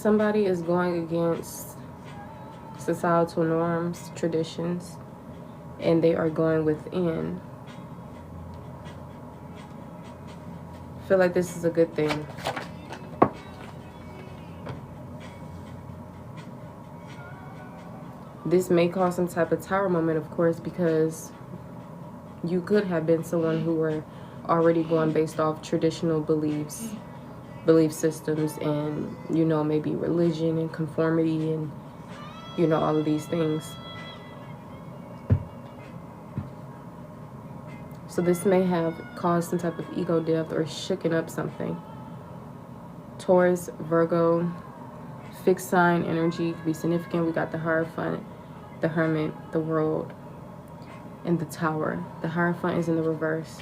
somebody is going against societal norms, traditions, and they are going within. I feel like this is a good thing. This may cause some type of tower moment, of course, because you could have been someone who were already going based off traditional beliefs, belief systems, and, you know, maybe religion and conformity and, you know, all of these things. So this may have caused some type of ego death or shooken up something. Taurus, Virgo, fixed sign energy could be significant. We got the Hierophant, the Hermit, the World, and the Tower. The Hierophant is in the reverse.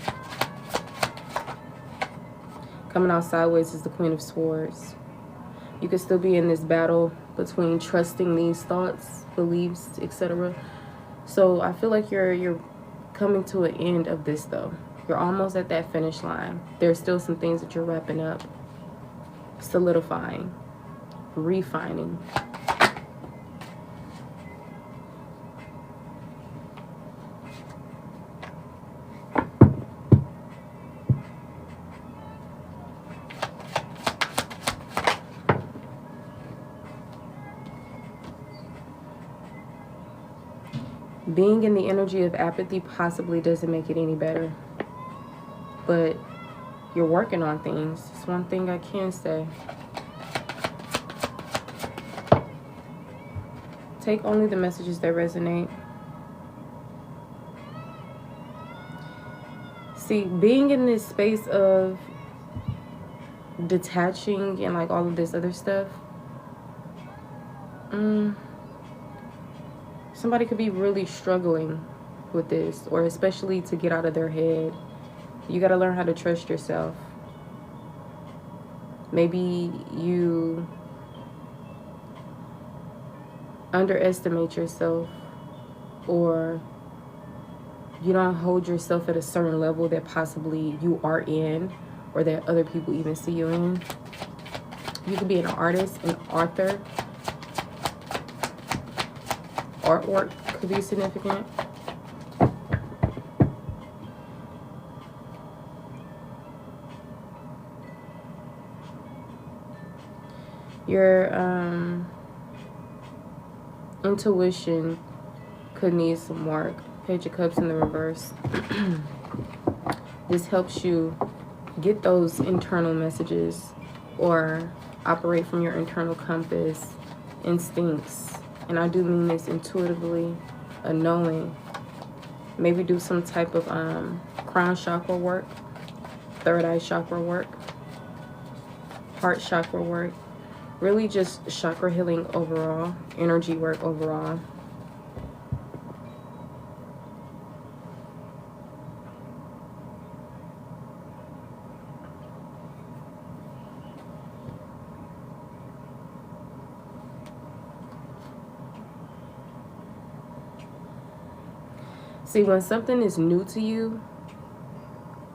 Coming out sideways is the Queen of Swords. You could still be in this battle between trusting these thoughts, beliefs, etc. So I feel like you're coming to an end of this, though. You're almost at that finish line. There's still some things that you're wrapping up, solidifying, refining. Being in the energy of apathy possibly doesn't make it any better. But you're working on things. It's one thing I can say. Take only the messages that resonate. See, being in this space of detaching and like all of this other stuff, somebody could be really struggling with this, or especially to get out of their head. You got to learn how to trust yourself. Maybe you underestimate yourself, or you don't hold yourself at a certain level that possibly you are in, or that other people even see you in. You could be an artist, an author. Artwork could be significant. Your intuition could need some work. Page of Cups in the reverse. This helps you get those internal messages or operate from your internal compass, instincts. And I do mean this intuitively, a knowing. Maybe do some type of crown chakra work, third eye chakra work, heart chakra work. Really just chakra healing overall, energy work overall. See, when something is new to you,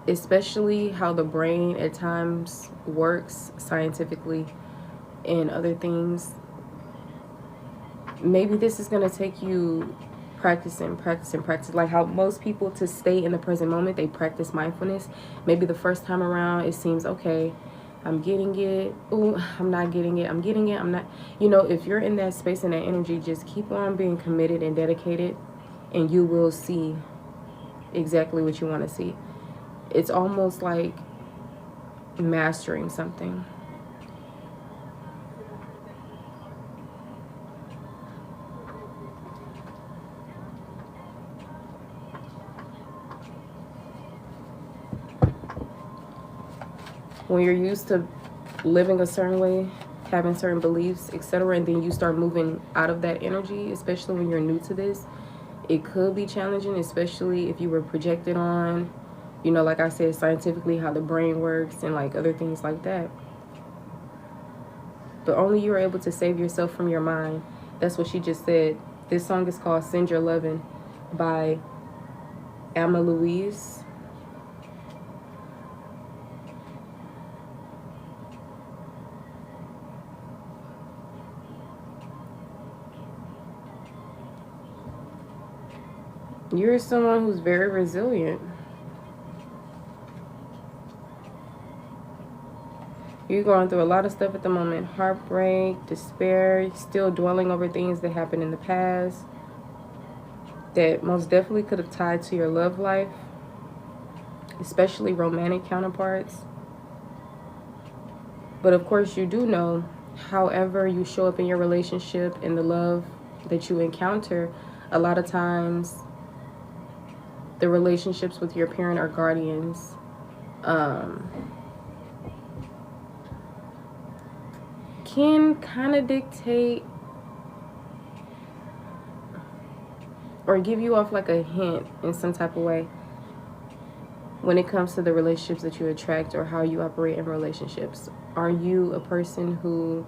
especially how the brain at times works scientifically and other things, maybe this is going to take you practicing. Like how most people, to stay in the present moment, they practice mindfulness. Maybe the first time around it seems okay, I'm getting it. Oh, I'm not getting it. I'm getting it. I'm not. You know, if you're in that space and that energy, just keep on being committed and dedicated, and you will see exactly what you want to see. It's almost like mastering something. When you're used to living a certain way, having certain beliefs, etc., and then you start moving out of that energy, especially when you're new to this, it could be challenging, especially if you were projected on, you know, like I said, scientifically, how the brain works and like other things like that. But only you are able to save yourself from your mind. That's what she just said. This song is called Send Your Lovin' by Amma Louise. You're someone who's very resilient. You're going through a lot of stuff at the moment. Heartbreak, despair, still dwelling over things that happened in the past that most definitely could have tied to your love life, especially romantic counterparts. But of course, you do know, however you show up in your relationship and the love that you encounter, a lot of times the relationships with your parent or guardians can kind of dictate or give you off like a hint in some type of way when it comes to the relationships that you attract or how you operate in relationships. Are you a person who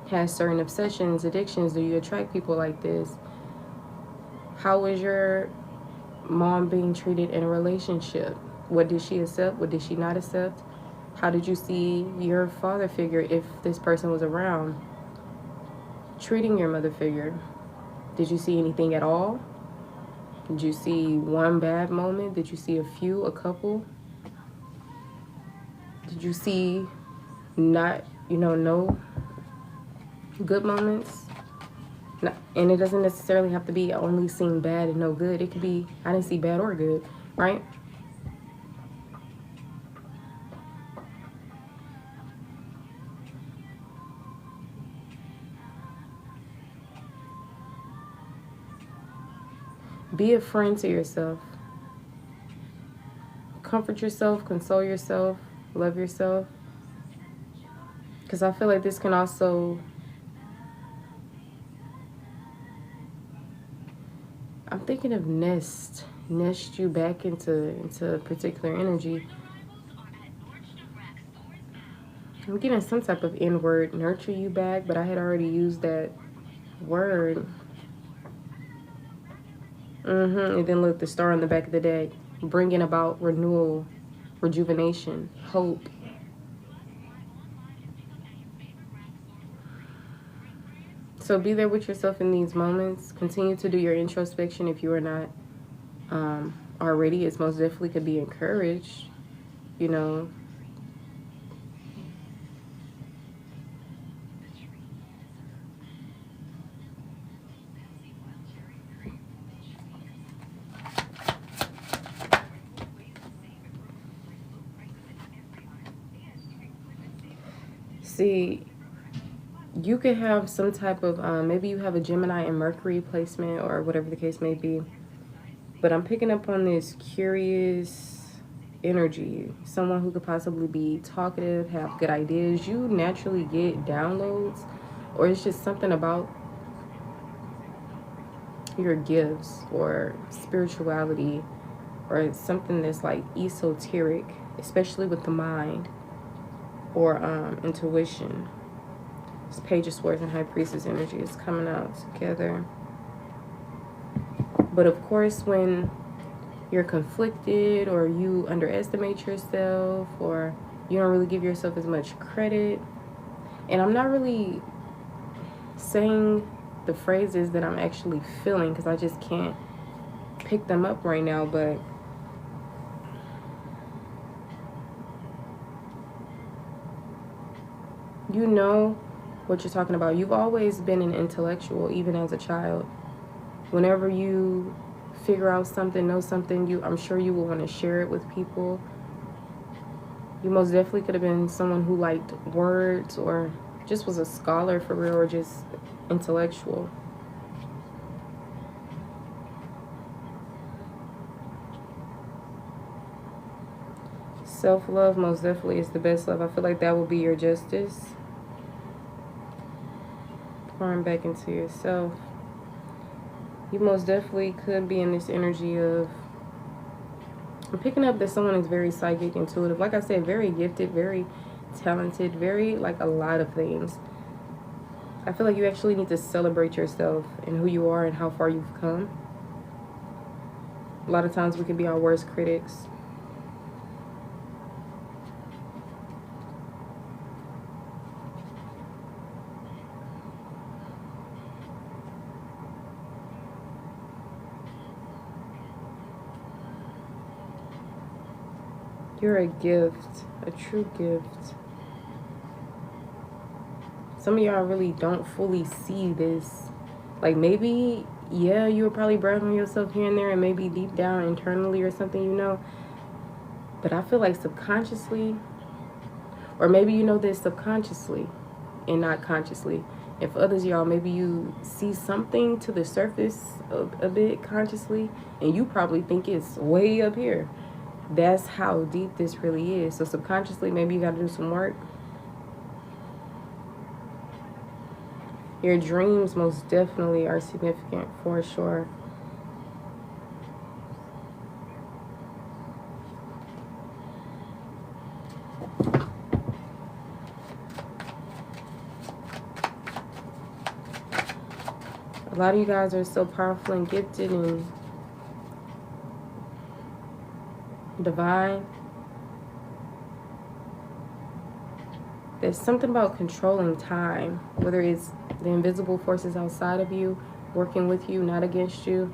has certain obsessions, addictions? Do you attract people like this? How is your mom being treated in a relationship? What did she accept? What did she not accept? How did you see your father figure, if this person was around, treating your mother figure? Did you see anything at all? Did you see one bad moment? Did you see a few, a couple? Did you see no good moments? No, and it doesn't necessarily have to be only seeing bad and no good. It could be I didn't see bad or good, right? Be a friend to yourself. Comfort yourself, console yourself, love yourself. Because I feel like this can also, I'm thinking of nest you back into particular energy. I'm getting some type of N-word, nurture you back, but I had already used that word. And then look, the star on the back of the deck, bringing about renewal, rejuvenation, hope. So be there with yourself in these moments. Continue to do your introspection if you are not already. It's most definitely could be encouraged, you know. See, you could have some type of, maybe you have a Gemini and Mercury placement or whatever the case may be. But I'm picking up on this curious energy. Someone who could possibly be talkative, have good ideas. You naturally get downloads, or it's just something about your gifts or spirituality or something that's like esoteric, especially with the mind or intuition. This Page of Swords and High Priestess energy is coming out together. But of course, when you're conflicted or you underestimate yourself or you don't really give yourself as much credit, and I'm not really saying the phrases that I'm actually feeling because I just can't pick them up right now, but you know what you're talking about. You've always been an intellectual, even as a child. Whenever you figure out something, know something, I'm sure you will want to share it with people. You most definitely could have been someone who liked words or just was a scholar for real, or just intellectual. Self-love most definitely is the best love. I feel like that will be your justice. Pouring back into yourself. You most definitely could be in this energy of, I'm picking up that someone is very psychic, intuitive. Like I said, very gifted, very talented, very like a lot of things. I feel like you actually need to celebrate yourself and who you are and how far you've come. A lot of times we can be our worst critics. You're a gift, a true gift. Some of y'all really don't fully see this. Like, maybe, yeah, you were probably bragging on yourself here and there, and maybe deep down internally or something, you know. But I feel like subconsciously, or maybe you know this subconsciously and not consciously. And for others, y'all, maybe you see something to the surface a bit consciously, and you probably think it's way up here. That's how deep this really is. So subconsciously, maybe you got to do some work. Your dreams most definitely are significant, for sure. A lot of you guys are so powerful and gifted and divine. There's something about controlling time, whether it's the invisible forces outside of you working with you, not against you,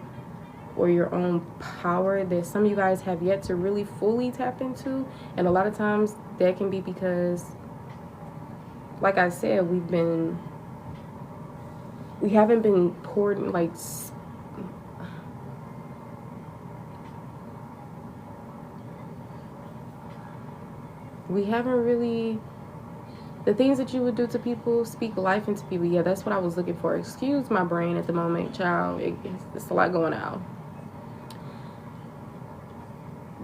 or your own power that some of you guys have yet to really fully tap into. And a lot of times that can be because, like I said, we haven't been poured, like, we haven't really, the things that you would do to people, speak life into people. Yeah, that's what I was looking for. Excuse my brain at the moment, child. It's a lot going on.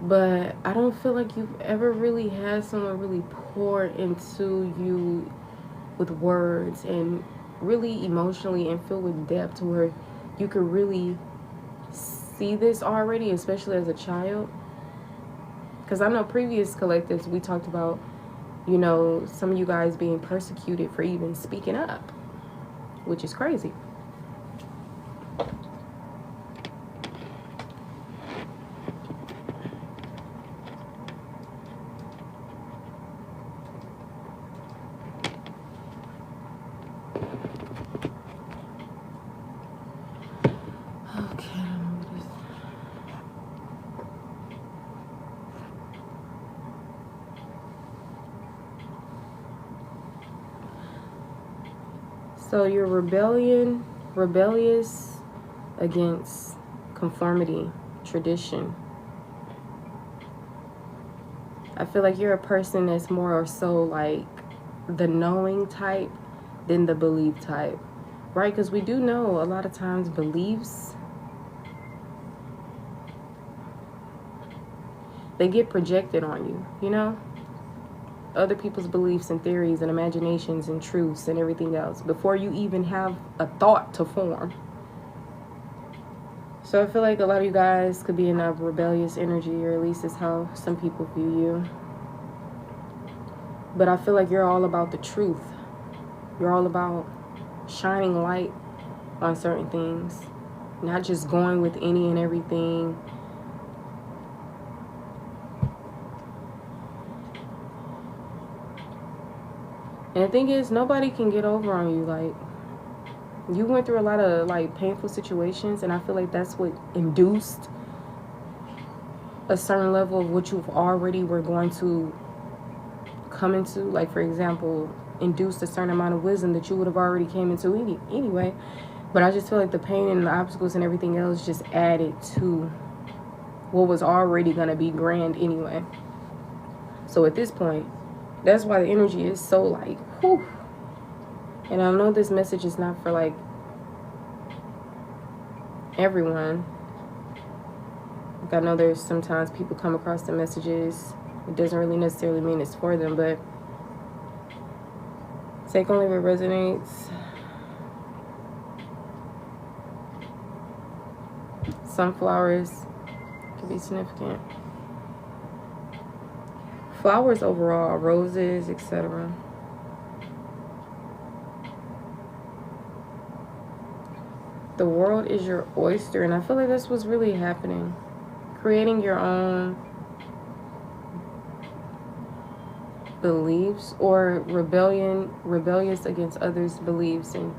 But I don't feel like you've ever really had someone really pour into you with words and really emotionally and filled with depth, where you could really see this already, especially as a child. Because I know previous collectives we talked about, you know, some of you guys being persecuted for even speaking up, which is crazy. So you're rebellious against conformity, tradition. I feel like you're a person that's more or so like the knowing type than the belief type, right? Because we do know a lot of times beliefs, they get projected on you, you know? Other people's beliefs and theories and imaginations and truths and everything else before you even have a thought to form. So I feel like a lot of you guys could be in a rebellious energy, or at least is how some people view you. But I feel like you're all about the truth. You're all about shining light on certain things, not just going with any and everything. And the thing is, nobody can get over on you. Like, you went through a lot of like painful situations, and I feel like that's what induced a certain level of what you've already were going to come into. Like, for example, induced a certain amount of wisdom that you would have already came into anyway. But I just feel like the pain and the obstacles and everything else just added to what was already going to be grand anyway. So at this point, that's why the energy is so like, whew. And I know this message is not for like everyone. Like, I know there's sometimes people come across the messages, it doesn't really necessarily mean it's for them, but take only what resonates. Sunflowers can be significant. Flowers overall, roses, etc. The world is your oyster, and I feel like that's what's really happening. Creating your own beliefs, or rebellious against others' beliefs and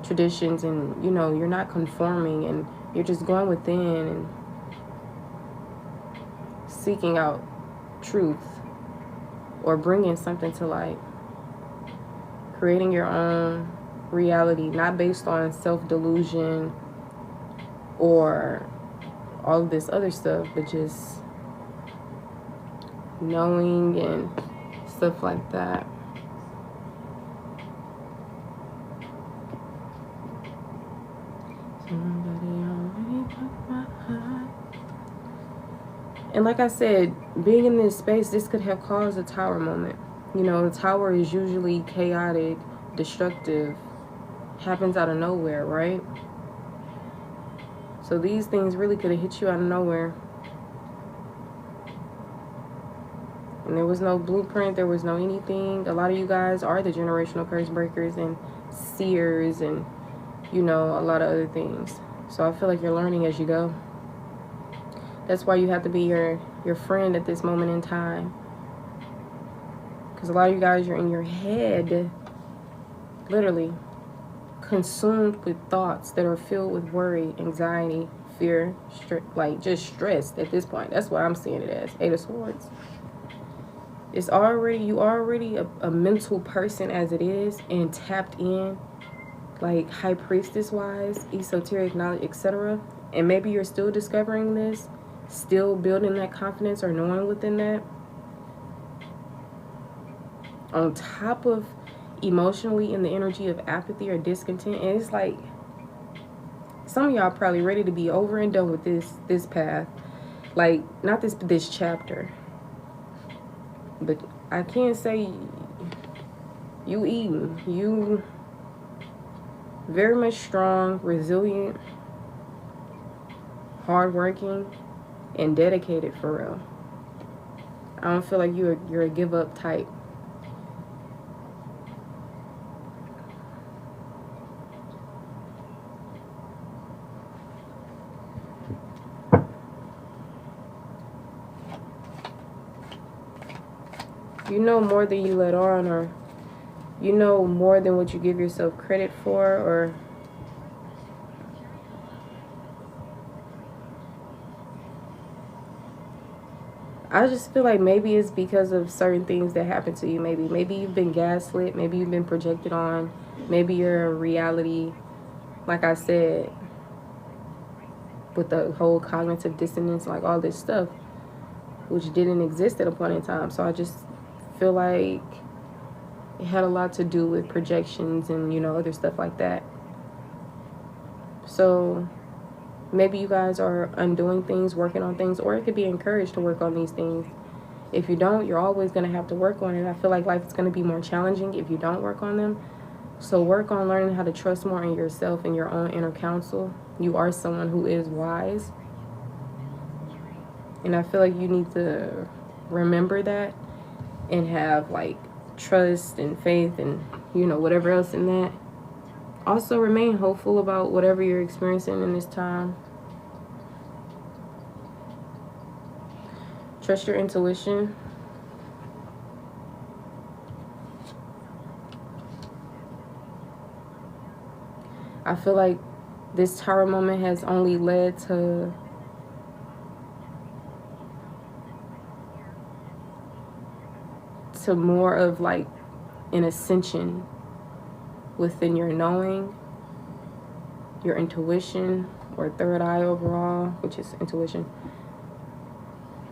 traditions, and you know, you're not conforming, and you're just going within and seeking out truth or bringing something to light. Creating your own reality, not based on self-delusion or all of this other stuff, but just knowing and stuff like that. And like I said, being in this space, this could have caused a tower moment. You know, the tower is usually chaotic, destructive, happens out of nowhere, right? So these things really could have hit you out of nowhere. And there was no blueprint, there was no anything. A lot of you guys are the generational curse breakers and seers and, you know, a lot of other things. So I feel like you're learning as you go. That's why you have to be your friend at this moment in time. Because a lot of you guys, you're in your head, literally consumed with thoughts that are filled with worry, anxiety, fear, like just stressed at this point. That's what I'm seeing it as. 8 of Swords. It's already, you already a mental person as it is, and tapped in, like high priestess wise, esoteric knowledge, etc. And maybe you're still discovering this, still building that confidence or knowing within that. On top of emotionally in the energy of apathy or discontent, and it's like some of y'all probably ready to be over and done with this path, like not this chapter, but I can't say you eating, you very much strong, resilient, hardworking, and dedicated for real. I don't feel like you're a give up type. You know more than you let on, or you know more than what you give yourself credit for, or I just feel like maybe it's because of certain things that happen to you. Maybe you've been gaslit, maybe you've been projected on, maybe your reality, like I said, with the whole cognitive dissonance, like all this stuff, which didn't exist at a point in time. So I just feel like it had a lot to do with projections and, you know, other stuff like that. So maybe you guys are undoing things, working on things, or it could be encouraged to work on these things. If you don't, you're always going to have to work on it. I feel like life is going to be more challenging if you don't work on them. So work on learning how to trust more in yourself and your own inner counsel. You are someone who is wise. And I feel like you need to remember that and have like trust and faith and, you know, whatever else in that. Also remain hopeful about whatever you're experiencing in this time. Trust your intuition. I feel like this tower moment has only led to more of like an ascension within your knowing, your intuition, or third eye overall, which is intuition.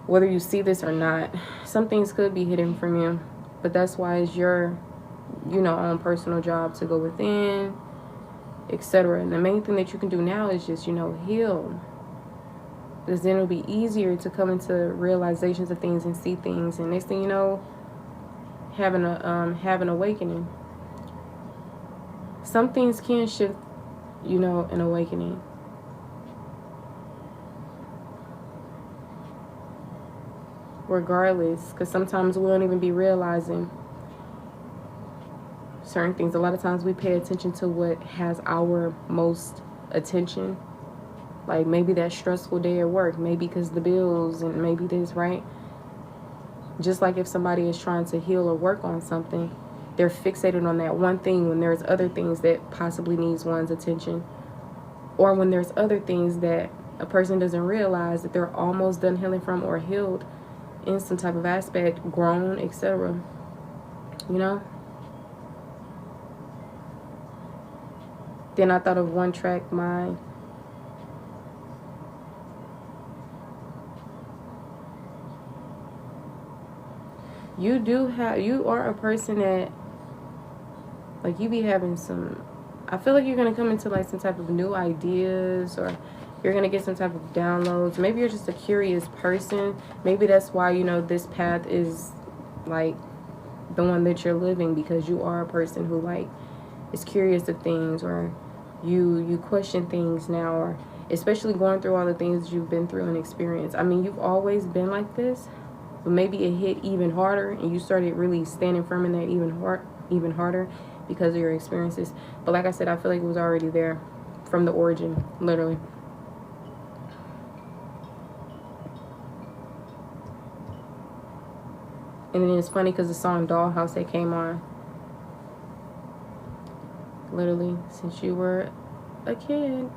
Whether you see this or not, some things could be hidden from you, but that's why it's your, you know, own personal job to go within, etc. And the main thing that you can do now is just, you know, heal, because then it'll be easier to come into realizations of things and see things, and next thing you know, have an awakening. Some things can shift, you know, an awakening. Regardless, because sometimes we won't even be realizing certain things. A lot of times we pay attention to what has our most attention. Like maybe that stressful day at work, maybe because the bills, and maybe this, right? Just like if somebody is trying to heal or work on something, they're fixated on that one thing when there's other things that possibly needs one's attention. Or when there's other things that a person doesn't realize that they're almost done healing from or healed, in some type of aspect, grown, etc. You know? Then I thought of One Track Mind. You are a person that, like, you be having some, I feel like you're going to come into, like, some type of new ideas, or you're going to get some type of downloads. Maybe you're just a curious person. Maybe that's why, you know, this path is, like, the one that you're living, because you are a person who, like, is curious of things, or you question things now, or especially going through all the things you've been through and experienced. I mean, you've always been like this, but maybe it hit even harder, and you started really standing firm in that even harder because of your experiences. But like I said, I feel like it was already there from the origin, literally. And then it's funny because the song Dollhouse that came on, literally, since you were a kid.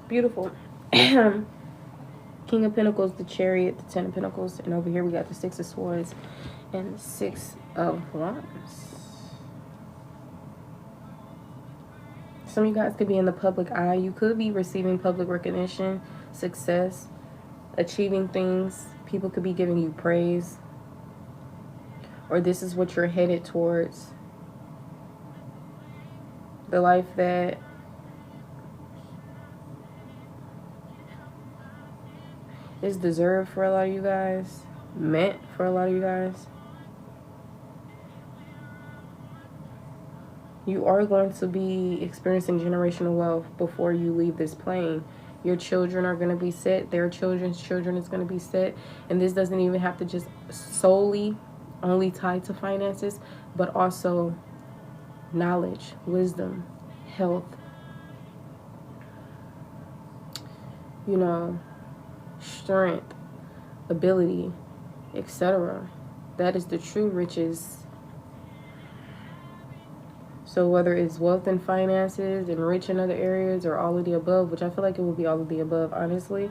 Beautiful. King of Pentacles, the Chariot, the Ten of Pentacles, and over here we got the Six of Swords and the Six of Wands. Some of you guys could be in the public eye. You could be receiving public recognition, success, achieving things. People could be giving you praise, or this is what you're headed towards. The life that is deserved for a lot of you guys, meant for a lot of you guys. You are going to be experiencing generational wealth before you leave this plane. Your children are going to be set. Their children's children is going to be set. And this doesn't even have to just solely only tied to finances, but also knowledge, wisdom, health, you know, strength, ability, etc. That is the true riches. So whether it's wealth and finances and rich in other areas, or all of the above, which I feel like it will be all of the above, honestly,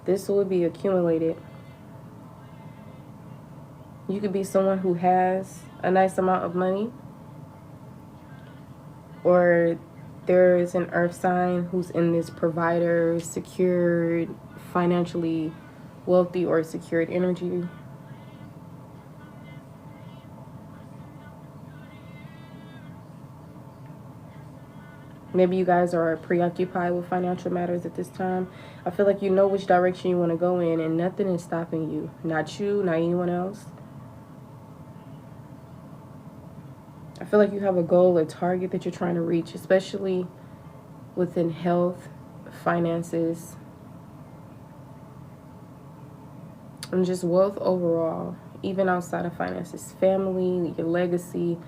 this will be accumulated. You could be someone who has a nice amount of money, or there is an earth sign who's in this provider, secured, financially wealthy, or secured energy. Maybe you guys are preoccupied with financial matters at this time. I feel like you know which direction you want to go in, and nothing is stopping you. Not you, not anyone else. I feel like you have a goal, a target that you're trying to reach, especially within health, finances, and just wealth overall, even outside of finances, family, your legacy,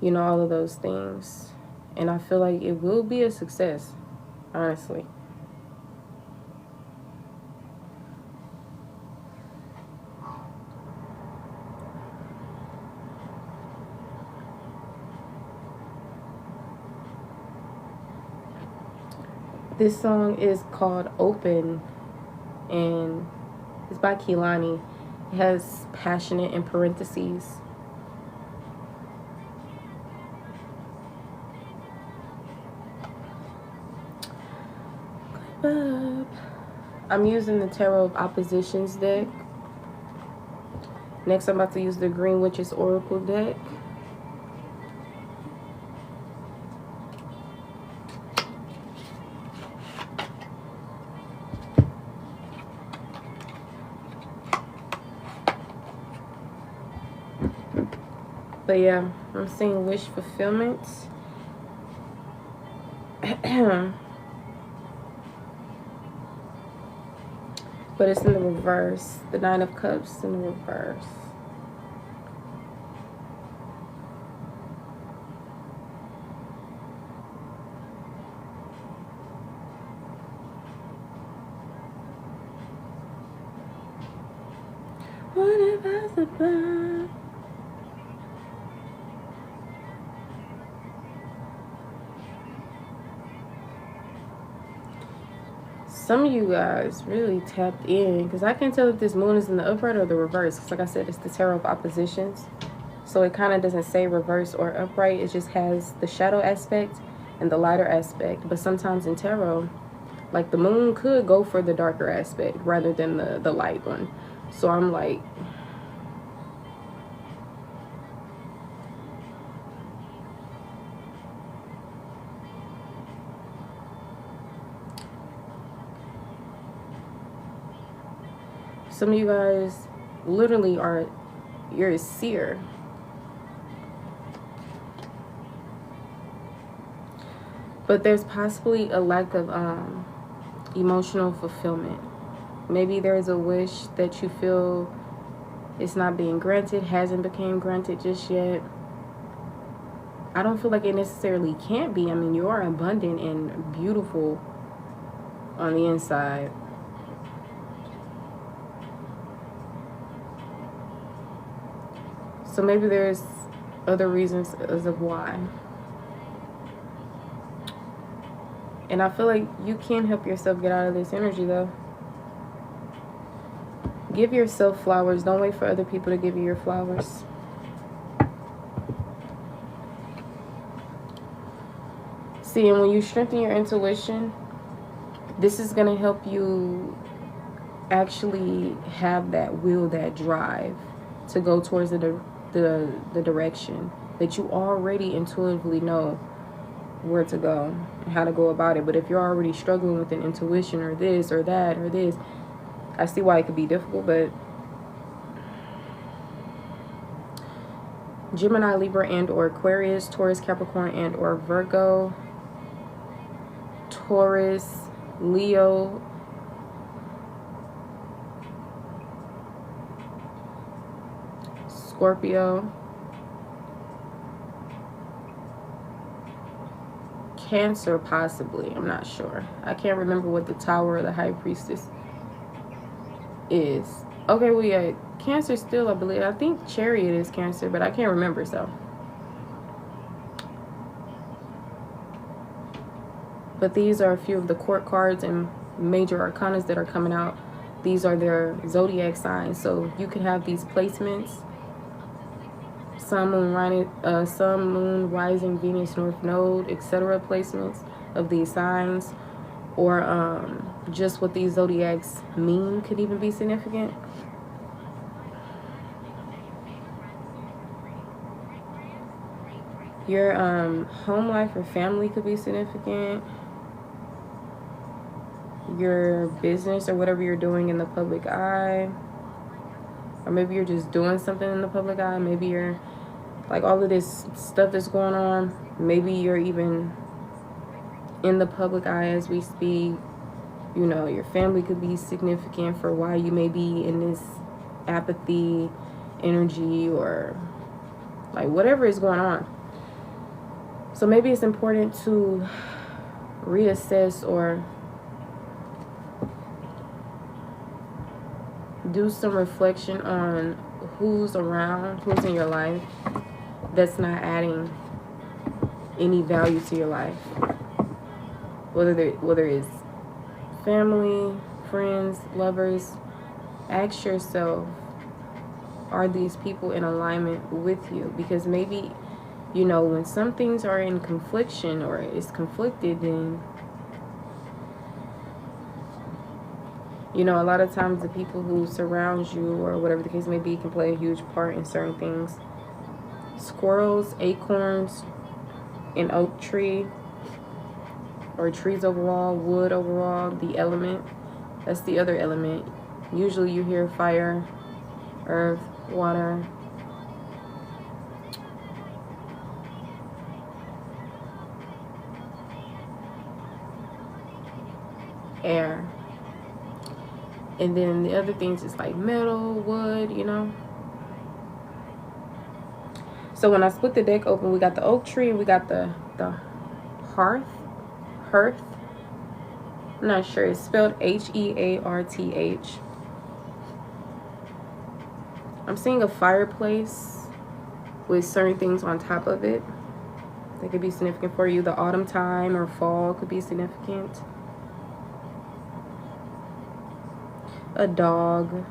you know, all of those things. And I feel like it will be a success, honestly. This song is called Open, and it's by Kehlani. It has passionate in parentheses. I'm using the Tarot of Oppositions deck. Next, I'm about to use the Green Witch's Oracle deck. But yeah, I'm seeing wish fulfillment. But it's in the reverse. The Nine of Cups in the reverse. What if I survive? Some of you guys really tapped in, because I can't tell if this moon is in the upright or the reverse. Because like I said, it's the Tarot of Oppositions. So it kind of doesn't say reverse or upright. It just has the shadow aspect and the lighter aspect. But sometimes in tarot, like the moon could go for the darker aspect rather than the light one. So I'm like, some of you guys literally you're a seer. But there's possibly a lack of emotional fulfillment. Maybe there's a wish that you feel it's not being granted, hasn't become granted just yet. I don't feel like it necessarily can't be. I mean, you are abundant and beautiful on the inside. So maybe there's other reasons as of why. And I feel like you can help yourself get out of this energy, though. Give yourself flowers. Don't wait for other people to give you your flowers. See, and when you strengthen your intuition, this is going to help you actually have that will, that drive to go towards the direction that you already intuitively know where to go and how to go about it. But if you're already struggling with an intuition or this or that or this, I see why it could be difficult. But Gemini, Libra, and or Aquarius, Taurus, Capricorn, and or Virgo, Taurus, Leo, Scorpio, Cancer possibly, I'm not sure. I can't remember what the Tower of the High Priestess is. Okay, well yeah, Cancer still, I believe. I think Chariot is Cancer, but I can't remember, so. But these are a few of the court cards and major arcanas that are coming out. These are their zodiac signs, so you can have these placements. Sun, Moon, Rising, Venus, North Node, etc. placements of these signs, or just what these zodiacs mean could even be significant. Your home life or family could be significant. Your business or whatever you're doing in the public eye, or maybe you're just doing something in the public eye. Maybe you're like all of this stuff that's going on, maybe you're even in the public eye as we speak. You know, your family could be significant for why you may be in this apathy energy, or like whatever is going on. So maybe it's important to reassess or do some reflection on who's around, who's in your life that's not adding any value to your life. whether it's family, friends, lovers. Ask yourself, are these people in alignment with you? Because maybe, you know, when some things are in confliction or is conflicted, then, you know, a lot of times the people who surround you or whatever the case may be can play a huge part in certain things. Squirrels, acorns, an oak tree, or trees overall, wood overall, the element. That's the other element. Usually you hear fire, earth, water, air. And then the other things is like metal, wood, you know. So when I split the deck open, we got the oak tree and we got the hearth. I'm not sure. It's spelled Hearth. I'm seeing a fireplace with certain things on top of it that could be significant for you. The autumn time or fall could be significant. A dog.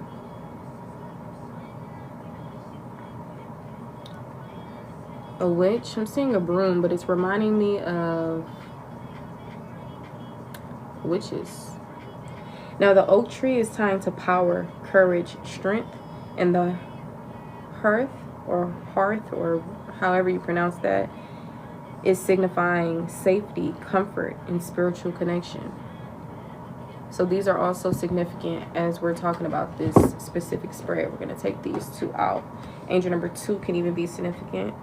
A witch. I'm seeing a broom, but it's reminding me of witches. Now the oak tree is tying to power, courage, strength, and the hearth or however you pronounce that is signifying safety, comfort, and spiritual connection. So these are also significant as we're talking about this specific spread. We're going to take these two out. Angel number 2 can even be significant.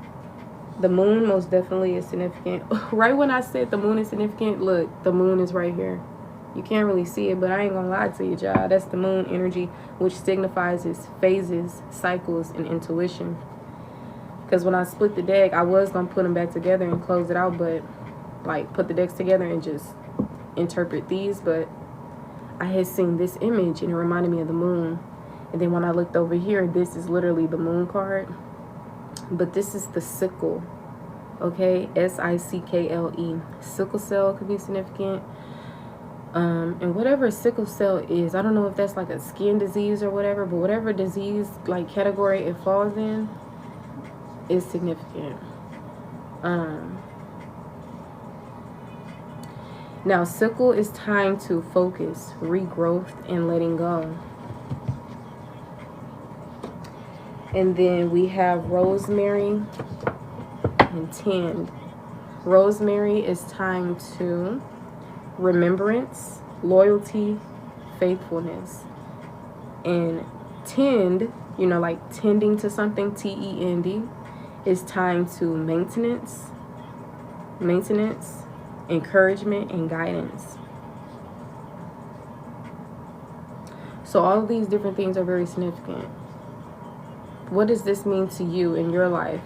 The moon most definitely is significant. Right when I said the moon is significant, look, the moon is right here. You can't really see it, but I ain't gonna lie to you, y'all. That's the moon energy, which signifies its phases, cycles, and intuition. Because when I split the deck, I was gonna put them back together and close it out, but like put the decks together and just interpret these. But I had seen this image and it reminded me of the moon. And then when I looked over here, this is literally the moon card. But this is the sickle, okay? S-I-C-K-L-E. Sickle cell could be significant. And whatever sickle cell is, I don't know if that's like a skin disease or whatever, but whatever disease like category it falls in is significant. Now sickle is tying to focus, regrowth, and letting go. And then we have rosemary and tend. Rosemary is tying to remembrance, loyalty, faithfulness. And tend, you know, like tending to something, T-E-N-D, is tying to maintenance, encouragement, and guidance. So all of these different things are very significant. What does this mean to you in your life?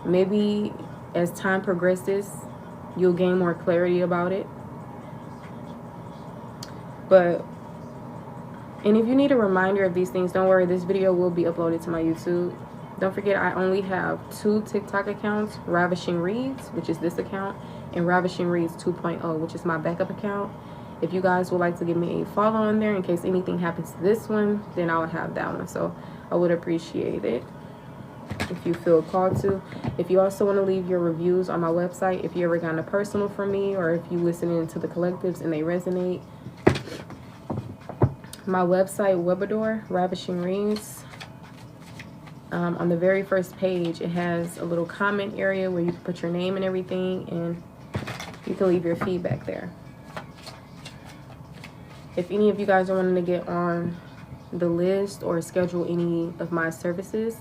Maybe as time progresses, you'll gain more clarity about it. And if you need a reminder of these things, don't worry, this video will be uploaded to my YouTube. Don't forget, I only have 2 TikTok accounts, Ravishing Reads, which is this account, and Ravishing Reads 2.0, which is my backup account. If you guys would like to give me a follow on there in case anything happens to this one, then I'll have that one. So I would appreciate it if you feel called to. If you also want to leave your reviews on my website, if you ever gotten a personal from me, or if you listening to the collectives and they resonate, my website, Webador, Ravishing Reads, on the very first page, it has a little comment area where you can put your name and everything, and you can leave your feedback there. If any of you guys are wanting to get on the list or schedule any of my services,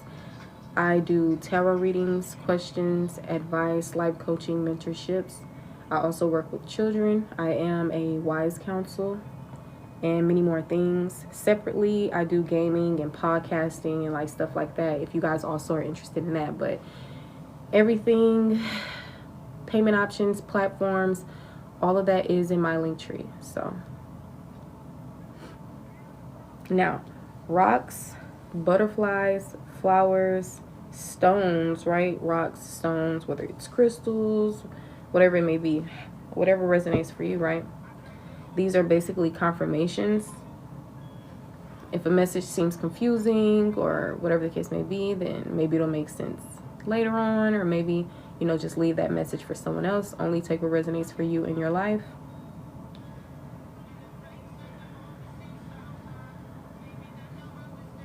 I do tarot readings, questions, advice, life coaching, mentorships. I also work with children. I am a wise counsel and many more things. Separately, I do gaming and podcasting and like stuff like that if you guys also are interested in that. But everything, payment options, platforms, all of that is in my link tree. So now, rocks, butterflies, flowers, stones, right? Rocks, stones, whether it's crystals, whatever it may be, whatever resonates for you, right? These are basically confirmations. If a message seems confusing or whatever the case may be, then maybe it'll make sense later on, or maybe, you know, just leave that message for someone else. Only take what resonates for you in your life.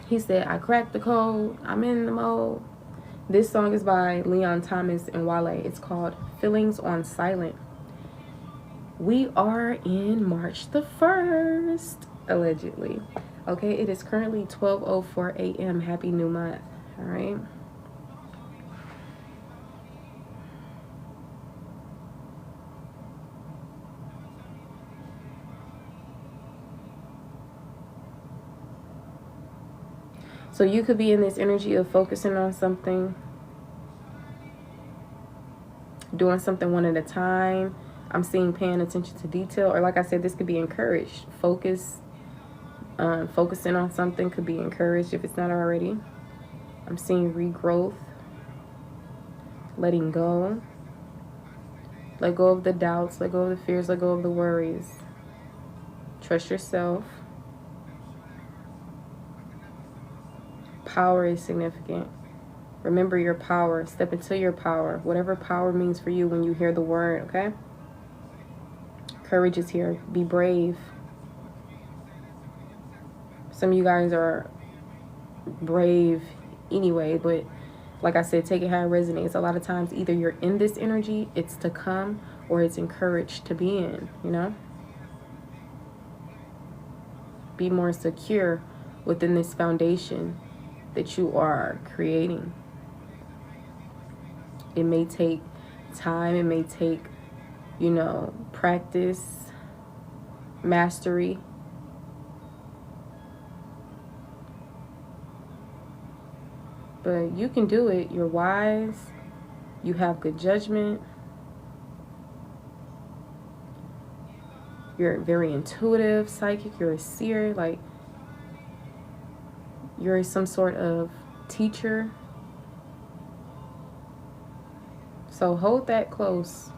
He said, I cracked the code. I'm in the mode. This song is by Leon Thomas and Wale. It's called Feelings on Silent. We are in March the 1st, allegedly. Okay, it is currently 12:04 a.m. Happy New Month. All right. So you could be in this energy of focusing on something, doing something one at a time. I'm seeing paying attention to detail, or like I said, this could be encouraged. Focusing on something could be encouraged if it's not already. I'm seeing regrowth, letting go. Let go of the doubts, let go of the fears, let go of the worries. Trust yourself. Power is significant. Remember your power. Step into your power. Whatever power means for you when you hear the word, okay? Courage is here. Be brave. Some of you guys are brave anyway, but like I said, take it how it resonates. A lot of times, either you're in this energy, it's to come, or it's encouraged to be in, you know? Be more secure within this foundation that you are creating. It may take time, it may take, you know, practice, mastery. But you can do it. You're wise. You have good judgment. You're very intuitive, psychic. You're a seer. Like, you're some sort of teacher. So hold that close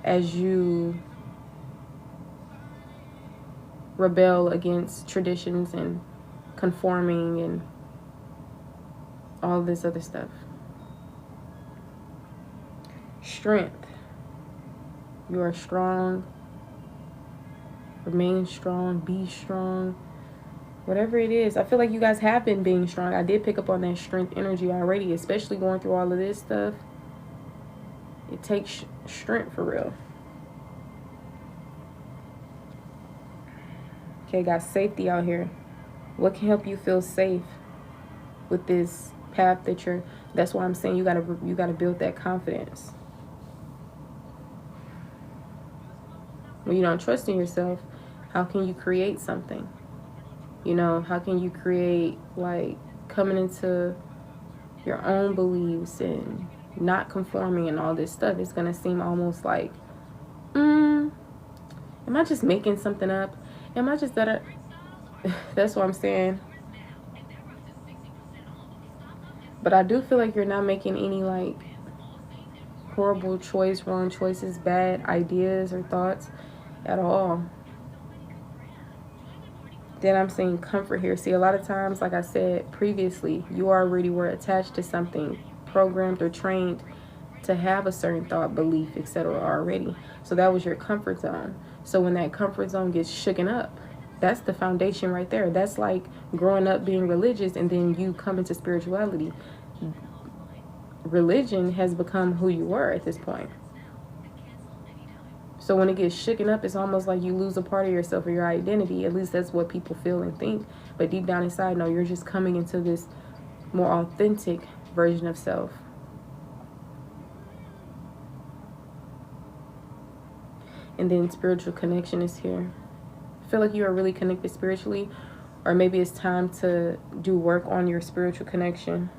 as you rebel against traditions and conforming and all this other stuff. Strength. You are strong. Remain strong. Be strong. Whatever it is. I feel like you guys have been being strong. I did pick up on that strength energy already, especially going through all of this stuff. It takes strength for real. Okay, got safety out here. What can help you feel safe with this path that you're? That's why I'm saying you gotta build that confidence. When you don't trust in yourself, how can you create something? You know, how can you create, like, coming into your own beliefs and not conforming and all this stuff? It's gonna seem almost like, am I just making something up? Am I just that? That's what I'm saying. But I do feel like you're not making any, like, horrible choice, wrong choices, bad ideas or thoughts at all. Then I'm saying comfort here. See, a lot of times, like I said previously, you already were attached to something, programmed or trained to have a certain thought, belief, etc. already. So that was your comfort zone. So when that comfort zone gets shooken up, that's the foundation right there. That's like growing up being religious and then you come into spirituality. Religion has become who you were at this point. So when it gets shooken up, it's almost like you lose a part of yourself or your identity. At least that's what people feel and think. But deep down inside, no, you're just coming into this more authentic version of self. And then spiritual connection is here. I feel like you are really connected spiritually, or maybe it's time to do work on your spiritual connection.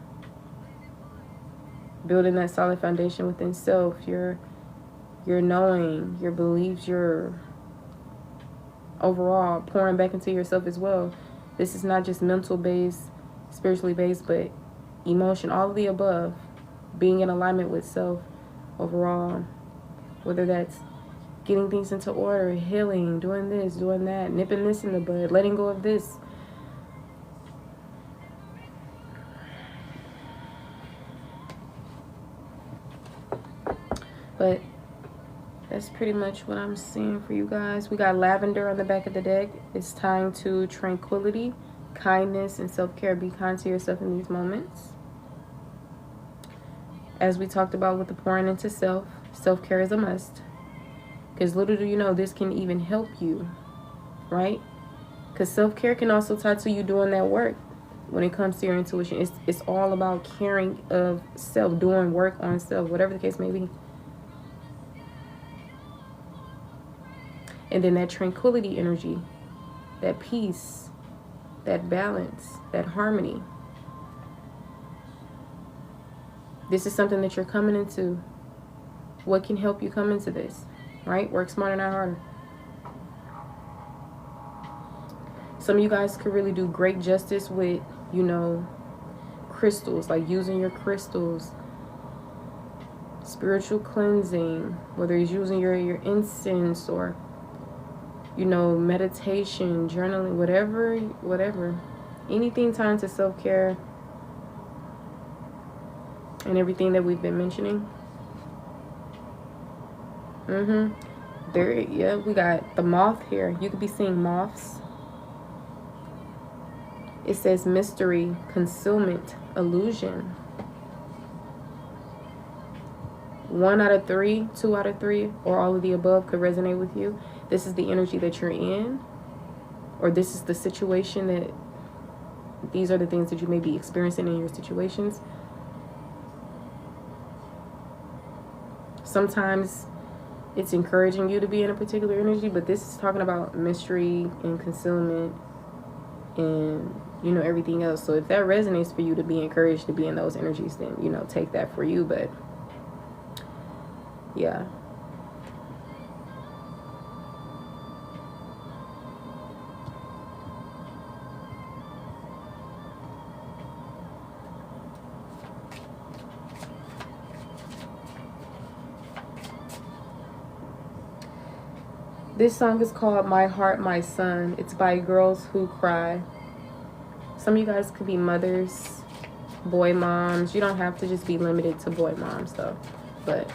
Building that solid foundation within self, your knowing, your beliefs, your overall pouring back into yourself as well. This is not just mental based, spiritually based, but emotion, all of the above. Being in alignment with self overall, whether that's getting things into order, healing, doing this, doing that, nipping this in the bud, letting go of this. But that's pretty much what I'm seeing for you guys. We got lavender on the back of the deck. It's tying to tranquility, kindness, and self-care. Be kind to yourself in these moments. As we talked about with the pouring into self, self-care is a must. Because little do you know, this can even help you, right? Because self-care can also tie to you doing that work when it comes to your intuition. It's all about caring of self, doing work on self, whatever the case may be. And then that tranquility energy, that peace, that balance, that harmony. This is something that you're coming into. What can help you come into this, right? Work smarter, not harder. Some of you guys could really do great justice with, you know, crystals, like using your crystals, spiritual cleansing, whether it's using your incense or, you know, meditation, journaling, whatever. Anything tied to self-care and everything that we've been mentioning. There, yeah, we got the moth here. You could be seeing moths. It says mystery, concealment, illusion. 1 out of 3, 2 out of 3, or all of the above could resonate with you. This is the energy that you're in, or this is the situation that, these are the things that you may be experiencing in your situations. Sometimes it's encouraging you to be in a particular energy, but this is talking about mystery and concealment and, you know, everything else. So if that resonates for you to be encouraged to be in those energies, then, you know, take that for you. But yeah. This song is called My Heart, My Son. It's by Girls Who Cry. Some of you guys could be mothers, boy moms. You don't have to just be limited to boy moms though. But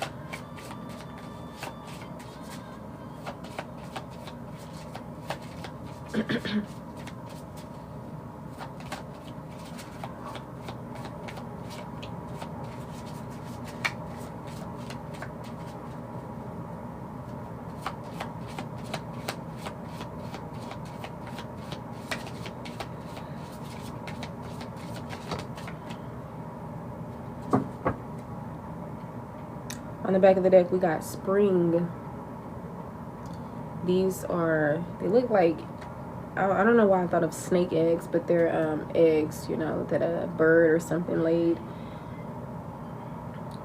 on the back of the deck, we got spring. These are, they look like, I don't know why I thought of snake eggs, but they're eggs, you know, that a bird or something laid.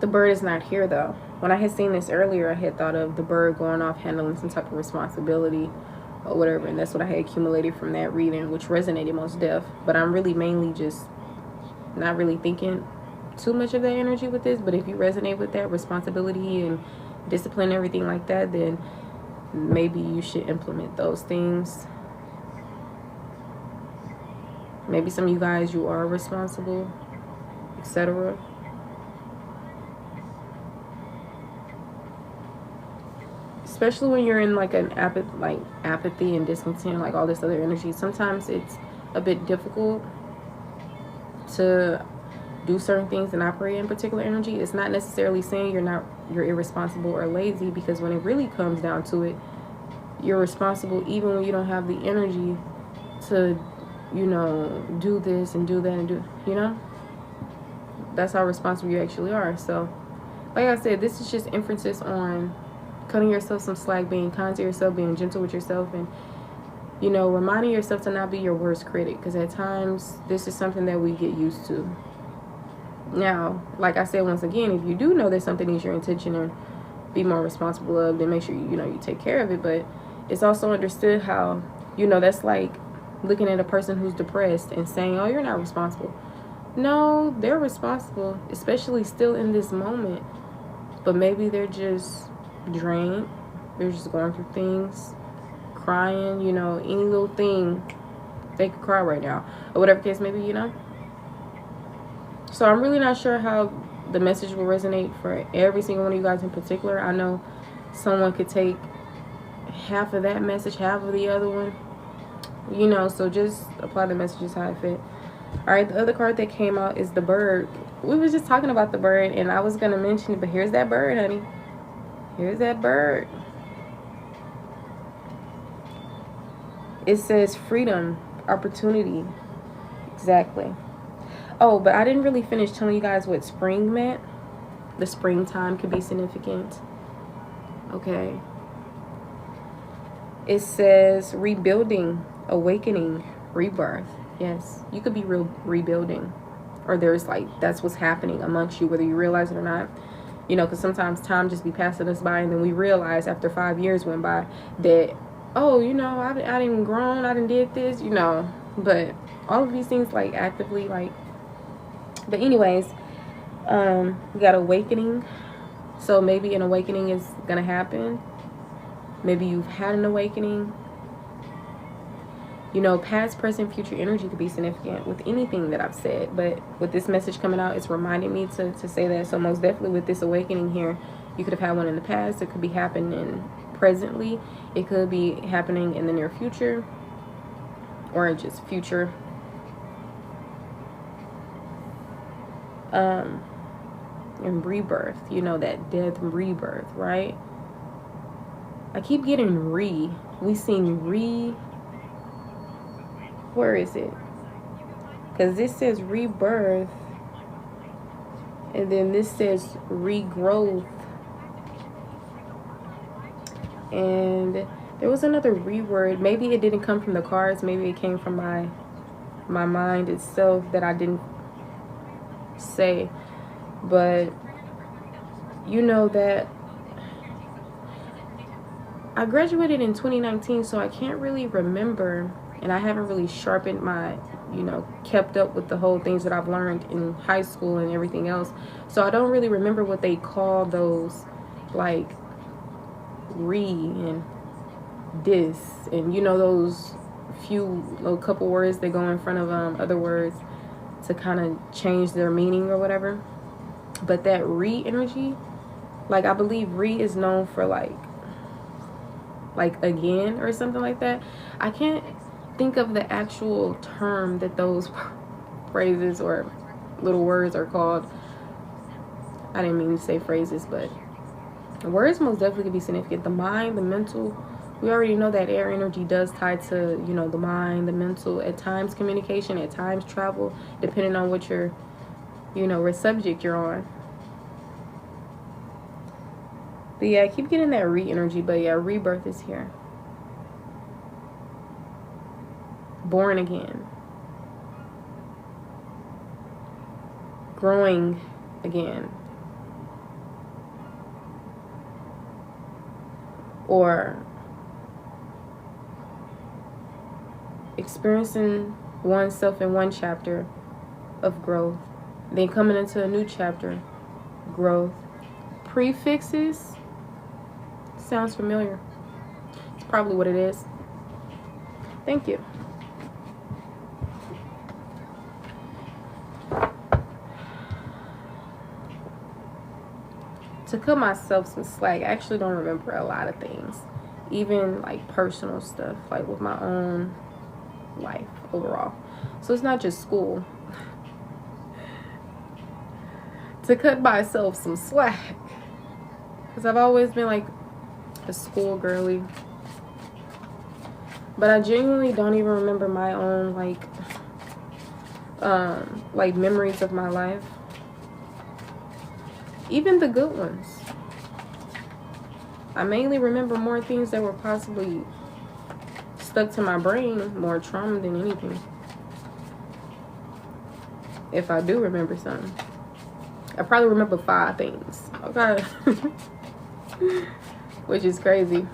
The bird is not here though. When I had seen this earlier, I had thought of the bird going off handling some type of responsibility or whatever, and that's what I had accumulated from that reading, which resonated most def. But I'm really mainly just not really thinking too much of that energy with this. But if you resonate with that responsibility and discipline and everything like that, then maybe you should implement those things. Maybe some of you guys, you are responsible, etc. Especially when you're in like an apathy and discontent, like all this other energy. Sometimes it's a bit difficult to do certain things and operate in particular energy. It's not necessarily saying you're irresponsible or lazy, because when it really comes down to it, you're responsible even when you don't have the energy to, you know, do this and do that and do, you know, that's how responsible you actually are. So like I said, this is just inferences on cutting yourself some slack, being kind to yourself, being gentle with yourself, and, you know, reminding yourself to not be your worst critic, because at times this is something that we get used to. Now, like I said, once again, if you do know that something is your intention and be more responsible of, then make sure you know you take care of it. But it's also understood how, you know, that's like looking at a person who's depressed and saying, oh, you're not responsible. No, they're responsible, especially still in this moment. But maybe they're just drained. They're just going through things, crying, you know, any little thing. They could cry right now, or whatever case maybe, you know. So I'm really not sure how the message will resonate for every single one of you guys in particular. I know someone could take half of that message, half of the other one, you know, so just apply the messages how it fit. All right, the other card that came out is the bird. We was just talking about the bird, and I was going to mention it, but here's that bird, honey. Here's that bird. It says freedom, opportunity. Exactly. Oh, but I didn't really finish telling you guys what spring meant. The springtime could be significant. Okay. It says rebuilding, awakening, rebirth. Yes, you could be rebuilding. Or there's like, that's what's happening amongst you, whether you realize it or not. You know, because sometimes time just be passing us by, and then we realize after 5 years went by that, oh, you know, I didn't grown, I didn't did this, you know. But all of these things, like, actively, like, but anyways, we got awakening. So maybe an awakening is gonna happen. Maybe you've had an awakening. You know, past, present, future energy could be significant with anything that I've said. But with this message coming out, it's reminding me to say that. So most definitely with this awakening here, you could have had one in the past. It could be happening presently. It could be happening in the near future, or just future. And rebirth, you know, that death and rebirth, right? I keep getting we seen where is it? Because this says rebirth, and then this says regrowth, and there was another word. Maybe it didn't come from the cards, maybe it came from my mind itself that I didn't say. But you know that I graduated in 2019, so I can't really remember, and I haven't really sharpened my, you know, kept up with the whole things that I've learned in high school and everything else. So I don't really remember what they call those, like and this, and you know, those little couple words that go in front of other words to kind of change their meaning or whatever. But that energy, like, I believe is known for like again or something like that. I can't think of the actual term that those phrases or little words are called. I didn't mean to say phrases, but words most definitely could be significant. The mind, the mental, we already know that air energy does tie to, you know, the mind, the mental, at times communication, at times travel, depending on what you're, you know, what subject you're on. But yeah, I keep getting that energy, but yeah, rebirth is here. Born again. Growing again. Or experiencing oneself in one chapter of growth, then coming into a new chapter, growth. Prefixes sounds familiar. It's probably what it is. Thank you. To cut myself some slack, I actually don't remember a lot of things, even like personal stuff, like with my own life overall. So it's not just school. To cut myself some slack, because I've always been like a school girly, but I genuinely don't even remember my own like memories of my life, even the good ones. I mainly remember more things that were possibly stuck to my brain, more trauma than anything, if I do remember something. I probably remember 5 things, okay? Which is crazy.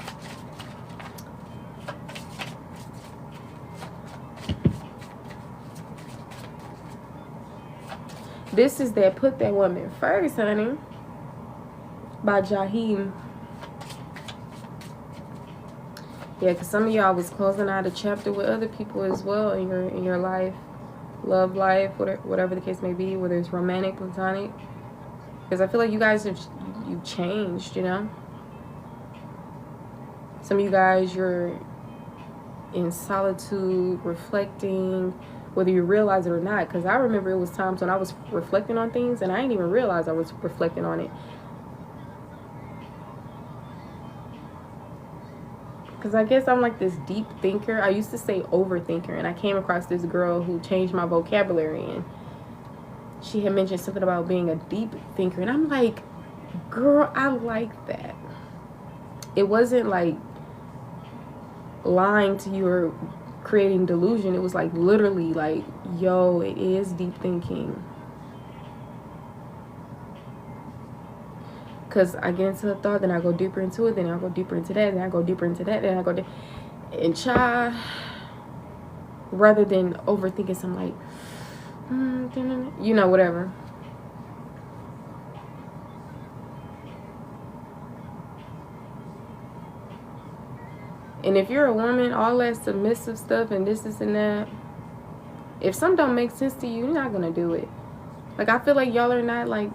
This is that Put That Woman First, honey, by Jaheim. Yeah, because some of y'all was closing out a chapter with other people as well in your life, love life, whatever the case may be, whether it's romantic, platonic. Because I feel like you guys have you changed, you know. Some of you guys, you're in solitude, reflecting, whether you realize it or not. Because I remember it was times when I was reflecting on things and I didn't even realize I was reflecting on it. Because I guess I'm like this deep thinker. I used to say overthinker, and I came across this girl who changed my vocabulary, and she had mentioned something about being a deep thinker, and I'm like, girl, I like that. It wasn't like lying to you or creating delusion. It was like literally like, yo, it is deep thinking. Because I get into a thought, then I go deeper into it, then I go deeper into that, then I go deeper into that, then I go and child, rather than overthinking some like, you know, whatever. And if you're a woman, all that submissive stuff and this and that, if something don't make sense to you, you're not gonna do it. Like, I feel like y'all are not like,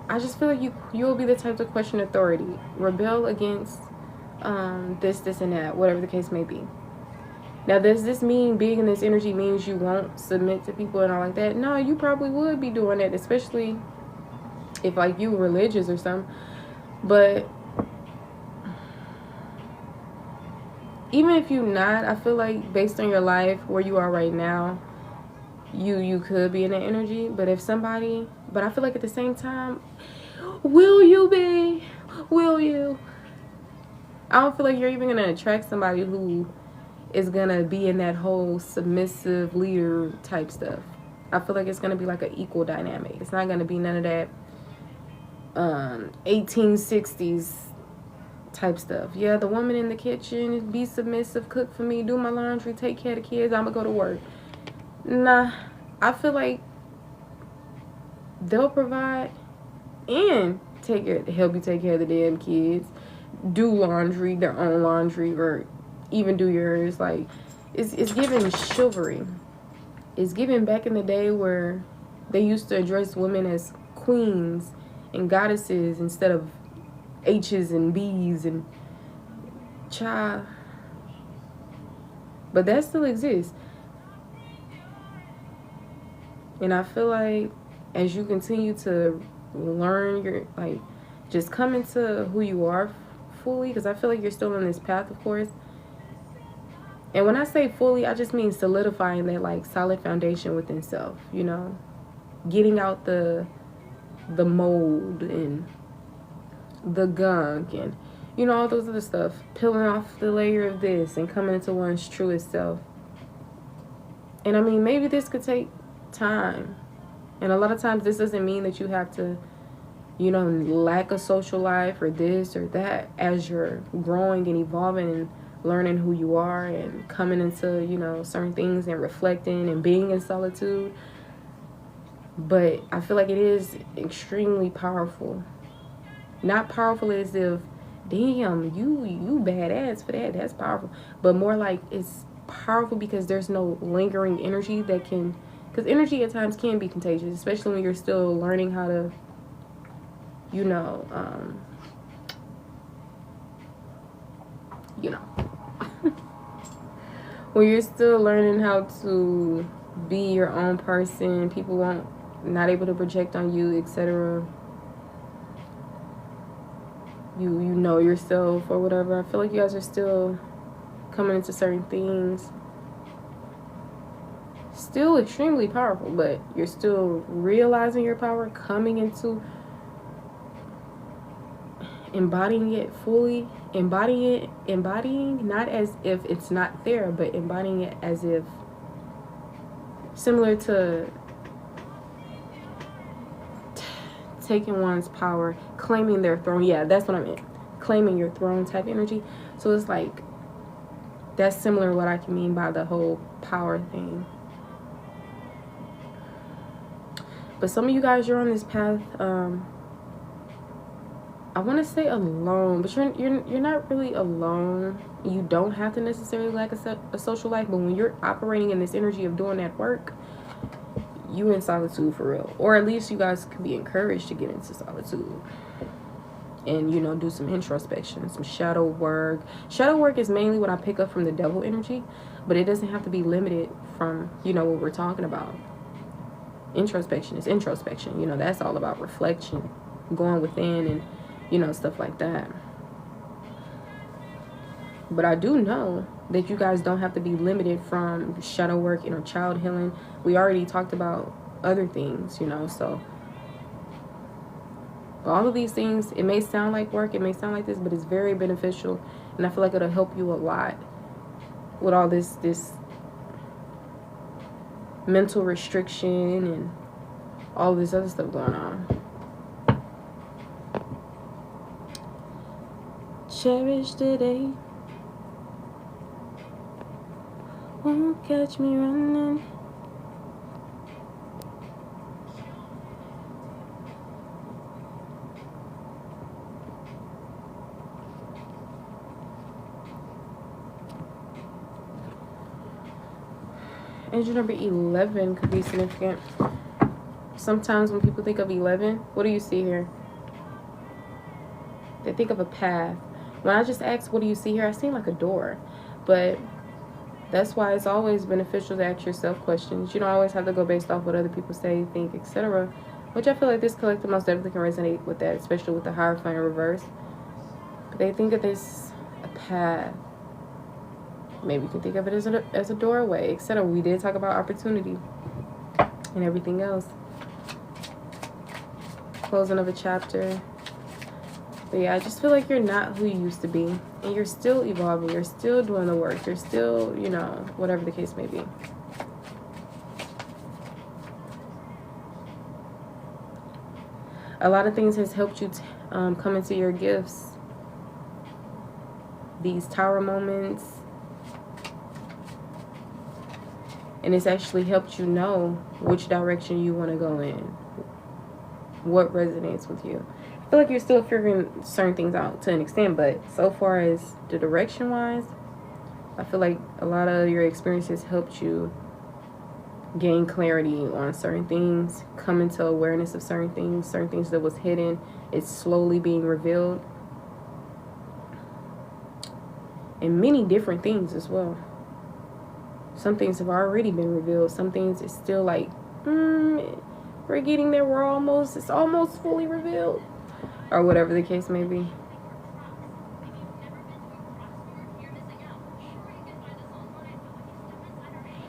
I just feel like you'll be the type to question authority, rebel against this and that, whatever the case may be. Now, does this mean being in this energy means you won't submit to people and all like that? No, you probably would be doing that, especially if like you religious or something. But even if you're not, I feel like based on your life, where you are right now, you could be in that energy. But if somebody, but I feel like at the same time, will you be? Will you? I don't feel like you're even gonna attract somebody who is gonna be in that whole submissive leader type stuff. I feel like it's gonna be like an equal dynamic. It's not gonna be none of that 1860s type stuff. Yeah, the woman in the kitchen, be submissive, cook for me, do my laundry, take care of the kids, I'ma go to work. Nah, I feel like they'll provide and help you take care of the damn kids, do laundry, their own laundry, or even do yours. Like, it's giving chivalry. It's giving back in the day where they used to address women as queens and goddesses instead of H's and B's and child. But that still exists. And I feel like as you continue to learn your, like, just come into who you are fully, because I feel like you're still on this path, of course. And when I say fully, I just mean solidifying that, like, solid foundation within self, you know? Getting out the mold and the gunk and, you know, all those other stuff. Peeling off the layer of this and coming into one's truest self. And I mean, maybe this could take time. And a lot of times this doesn't mean that you have to, you know, lack a social life or this or that as you're growing and evolving and learning who you are and coming into, you know, certain things and reflecting and being in solitude. But I feel like it is extremely powerful. Not powerful as if, damn, you badass for that. That's powerful. But more like it's powerful because there's no lingering energy that can, because energy at times can be contagious, especially when you're still learning how to, you know, when you're still learning how to be your own person, people not able to project on you, etc. You know yourself or whatever. I feel like you guys are still coming into certain things. Still extremely powerful, but you're still realizing your power, coming into embodying it fully, embodying not as if it's not there, but embodying it as if, similar to taking one's power, claiming their throne. Yeah, that's what I meant. Claiming your throne type energy. So it's like, that's similar to what I can mean by the whole power thing. But some of you guys, you're on this path. I want to say alone, but you're not really alone. You don't have to necessarily lack a social life, but when you're operating in this energy of doing that work, you in solitude for real. Or at least you guys can be encouraged to get into solitude and, you know, do some introspection, some shadow work. Shadow work is mainly what I pick up from the devil energy, but it doesn't have to be limited from, you know, what we're talking about. Introspection is introspection. You know, that's all about reflection, going within, and, you know, stuff like that. But I do know that you guys don't have to be limited from shadow work, inner child healing. We already talked about other things, you know, so all of these things, it may sound like work, it may sound like this, but it's very beneficial, and I feel like it'll help you a lot with all this mental restriction and all this other stuff going on. Cherish the day, won't catch me running. Angel number 11 could be significant. Sometimes when people think of 11, what do you see here? They think of a path. When I just asked, what do you see here? I see like a door. But that's why it's always beneficial to ask yourself questions. You don't always have to go based off what other people say, think, etc. Which I feel like this collective most definitely can resonate with that, especially with the Hierophant in reverse. But they think of this a path. Maybe you can think of it as a doorway, etc. We did talk about opportunity and everything else. Closing of a chapter. But yeah, I just feel like you're not who you used to be. And you're still evolving. You're still doing the work. You're still, you know, whatever the case may be. A lot of things has helped you come into your gifts. These tower moments. And it's actually helped you know which direction you want to go in. What resonates with you. I feel like you're still figuring certain things out to an extent, but so far as the direction wise, I feel like a lot of your experiences helped you gain clarity on certain things, come into awareness of certain things that was hidden. It's slowly being revealed. And many different things as well. Some things have already been revealed. Some things it's still like, we're getting there. It's almost fully revealed. Or whatever the case may be.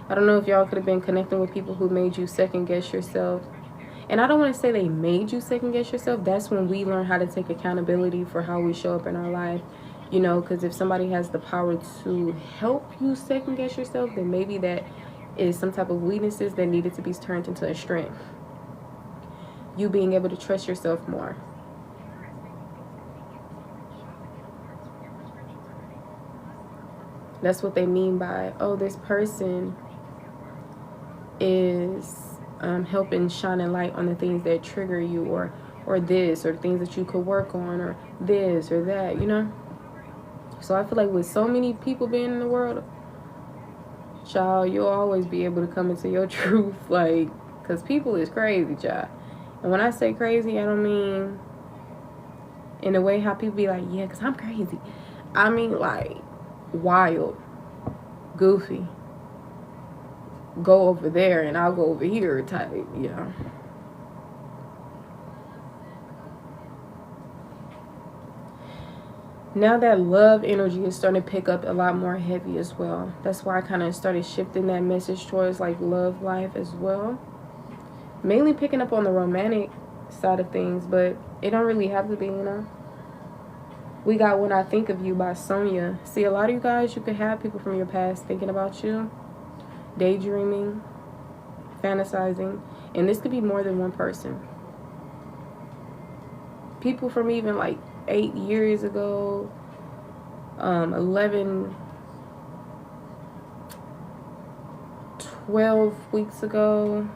I don't know if y'all could have been connecting with people who made you second guess yourself. And I don't want to say they made you second guess yourself. That's when we learn how to take accountability for how we show up in our life. You know, because if somebody has the power to help you second guess yourself, then maybe that is some type of weaknesses that needed to be turned into a strength. You being able to trust yourself more. That's what they mean by, oh, this person is helping shine a light on the things that trigger you, or this, or things that you could work on, or this or that, you know? So I feel like with so many people being in the world, child, you'll always be able to come into your truth, like, because people is crazy, child. And when I say crazy, I don't mean in a way how people be like, yeah, because I'm crazy. I mean, like, wild, goofy, go over there and I'll go over here type, you know. Now that love energy is starting to pick up a lot more heavy as well. That's why I kind of started shifting that message towards like love life as well. Mainly picking up on the romantic side of things, but it don't really have to be, you know. We got When I Think of You by Sonia. See, a lot of you guys, you could have people from your past thinking about you, daydreaming, fantasizing, and this could be more than one person. People from even like 8 years ago, 11, 12 weeks ago,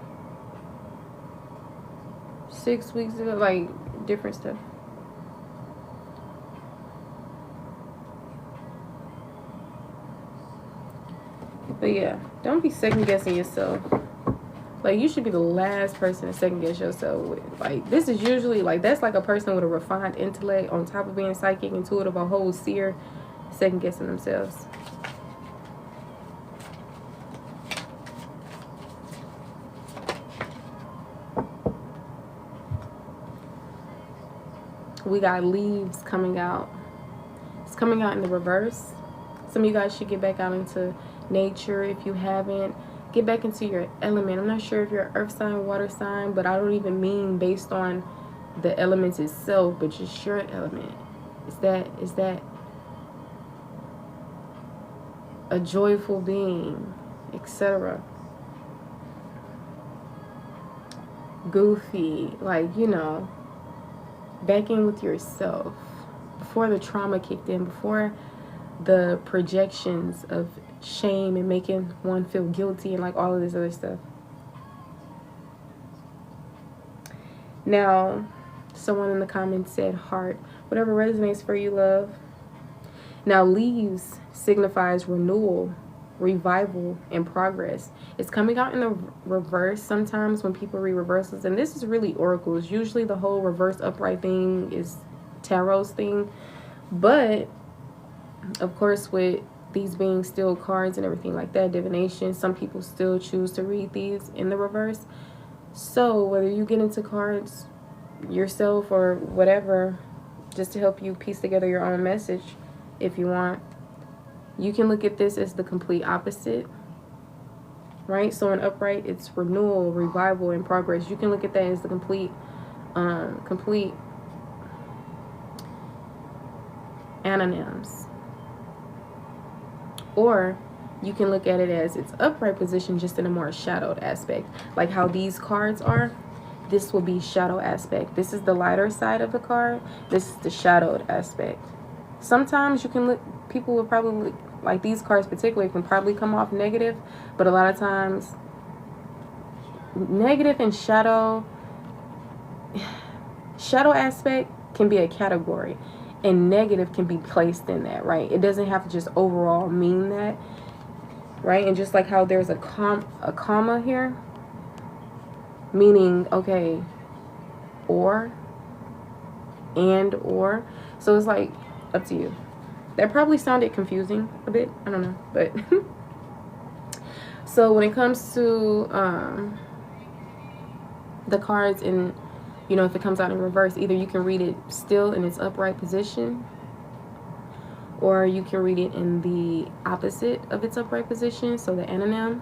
6 weeks ago, like different stuff. But yeah, don't be second guessing yourself. Like, you should be the last person to second guess yourself with. Like, this is usually, like, that's like a person with a refined intellect on top of being psychic, intuitive, a whole seer, second guessing themselves. We got leaves coming out. It's coming out in the reverse. Some of you guys should get back out into nature if you haven't. Get back into your element. I'm not sure if you're earth sign, water sign, but I don't even mean based on the elements itself, but just your element. Is that a joyful being, etc. Goofy, like, you know, back in with yourself before the trauma kicked in, before the projections of shame and making one feel guilty and like all of this other stuff. Now, someone in the comments said heart. Whatever resonates for you, love. Now, leaves signifies renewal, revival, and progress. It's coming out in the reverse sometimes when people read reversals. And this is really oracles. Usually the whole reverse upright thing is tarot's thing. But, of course, with these being still cards and everything like that, divination, some people still choose to read these in the reverse. So whether you get into cards yourself or whatever, just to help you piece together your own message, if you want, you can look at this as the complete opposite, right? So in upright, it's renewal, revival, and progress. You can look at that as the complete antonyms. Or you can look at it as its upright position, just in a more shadowed aspect. Like how these cards are, this will be shadow aspect. This is the lighter side of the card. This is the shadowed aspect. Sometimes you can look, people will probably, like these cards particularly, can probably come off negative. But a lot of times, negative and shadow aspect can be a category. And negative can be placed in that, right? It doesn't have to just overall mean that, right? And just like how there's a comma here, meaning, okay, or, and, or. So it's like, up to you. That probably sounded confusing a bit. I don't know, but. So when it comes to the cards in, you know, if it comes out in reverse, either you can read it still in its upright position, or you can read it in the opposite of its upright position, so the anonym,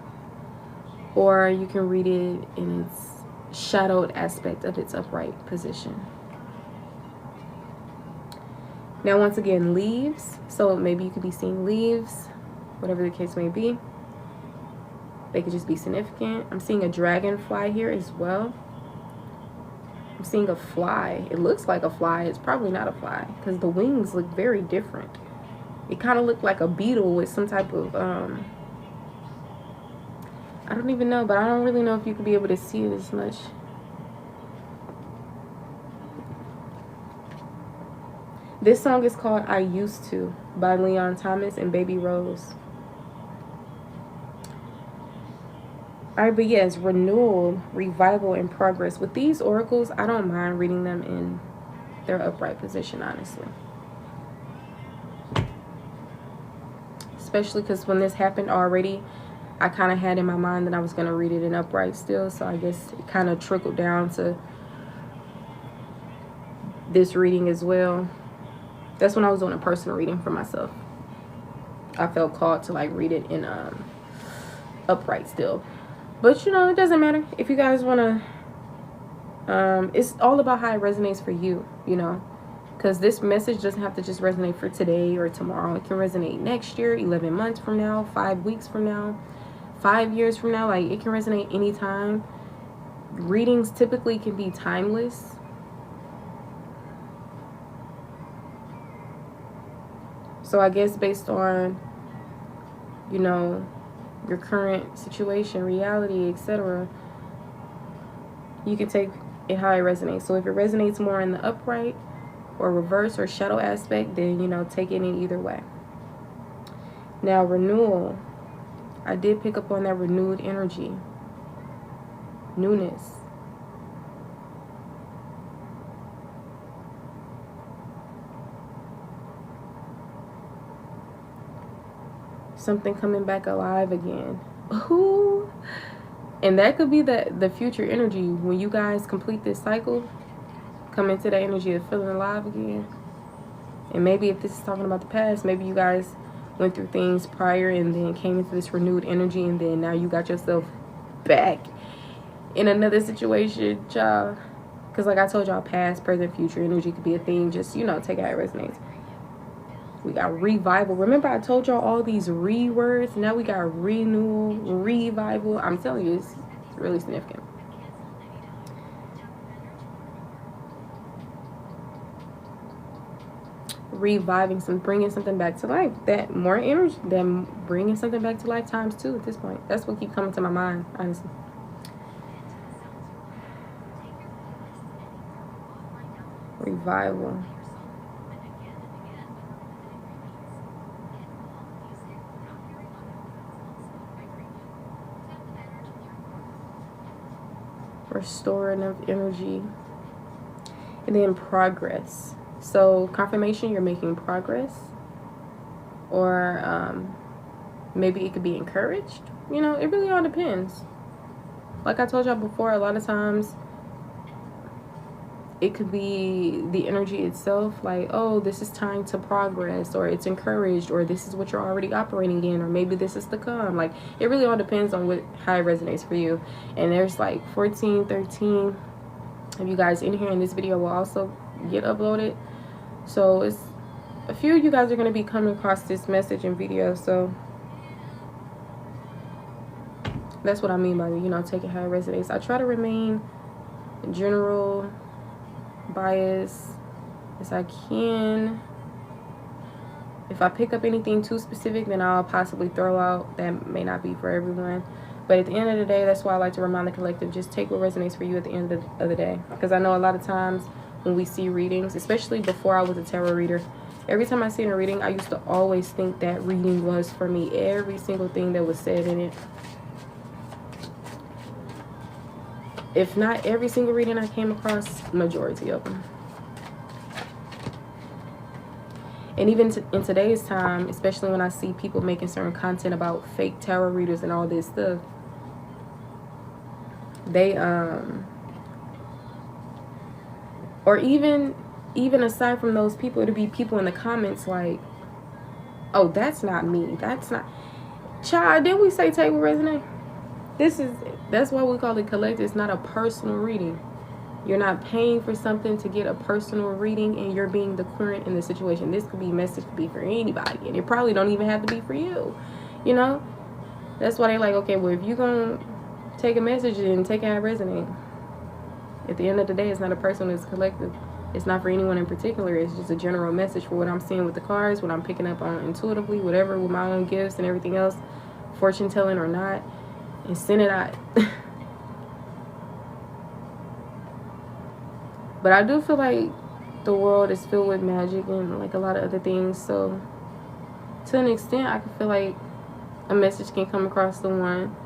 or you can read it in its shadowed aspect of its upright position. Now, once again, leaves. So maybe you could be seeing leaves, whatever the case may be. They could just be significant. I'm seeing a dragonfly here as well. I'm seeing a fly. It looks like a fly. It's probably not a fly because the wings look very different. It kind of looked like a beetle with some type of, I don't even know, but I don't really know if you could be able to see it as much. This song is called I Used To by Leon Thomas and Baby Rose. Alright, but yes, renewal, revival, and progress. With these oracles, I don't mind reading them in their upright position, honestly. Especially because when this happened already, I kind of had in my mind that I was going to read it in upright still. So I guess it kind of trickled down to this reading as well. That's when I was doing a personal reading for myself. I felt called to like read it in upright still. But, you know, it doesn't matter. If you guys want to, it's all about how it resonates for you, you know. Because this message doesn't have to just resonate for today or tomorrow. It can resonate next year, 11 months from now, 5 weeks from now, 5 years from now. Like, it can resonate anytime. Readings typically can be timeless. So I guess based on, you know, your current situation, reality, etc., you can take it how it resonates. So if it resonates more in the upright or reverse or shadow aspect, then, you know, take it in either way. Now, renewal. I did pick up on that renewed energy. Newness. Something coming back alive again. Ooh. And that could be the future energy when you guys complete this cycle. Come into that energy of feeling alive again. And maybe if this is talking about the past, maybe you guys went through things prior and then came into this renewed energy, and then now you got yourself back in another situation, y'all. Because like I told y'all, past, present, future energy could be a thing. Just, you know, take it how it resonates. We got revival. Remember I told y'all all these words? Now we got renewal, revival. I'm telling you, it's really significant. Reviving some, bringing something back to life. That more energy, than bringing something back to life times 2 at this point. That's what keeps coming to my mind, honestly. Revival. Restoring of energy. And then progress. So confirmation, you're making progress. Or maybe it could be encouraged. You know, it really all depends. Like I told y'all before, a lot of times it could be the energy itself, like, oh, this is time to progress, or it's encouraged, or this is what you're already operating in, or maybe this is to come. Like, it really all depends on how it resonates for you. And there's like 14, 13 of you guys in here, and this video will also get uploaded. So it's a few of you guys are going to be coming across this message and video. So that's what I mean by, you know, take it how it resonates. I try to remain general, bias as I can. If I pick up anything too specific, then I'll possibly throw out. That may not be for everyone. But at the end of the day, that's why I like to remind the collective, just take what resonates for you at the end of the day. Because I know a lot of times when we see readings, especially before I was a tarot reader, every time I seen a reading, I used to always think that reading was for me. Every single thing that was said in it. If not every single reading I came across, majority of them. And even in today's time, especially when I see people making certain content about fake tarot readers and all this stuff, they or even aside from those people, it'll be people in the comments like, oh, that's not me, that's not, child, didn't we say take what resonate? That's why we call it collective. It's not a personal reading. You're not paying for something to get a personal reading, and you're being the current in the situation. This could be a message, could be for anybody, and it probably don't even have to be for you. You know, that's why they like, okay, well, if you're gonna take a message and take it how it resonate. At the end of the day, it's not a personal, it's collective. It's not for anyone in particular. It's just a general message for what I'm seeing with the cards, what I'm picking up on intuitively, whatever, with my own gifts and everything else, fortune telling or not, and send it out. But I do feel like the world is filled with magic and like a lot of other things. So to an extent, I can feel like a message can come across the one,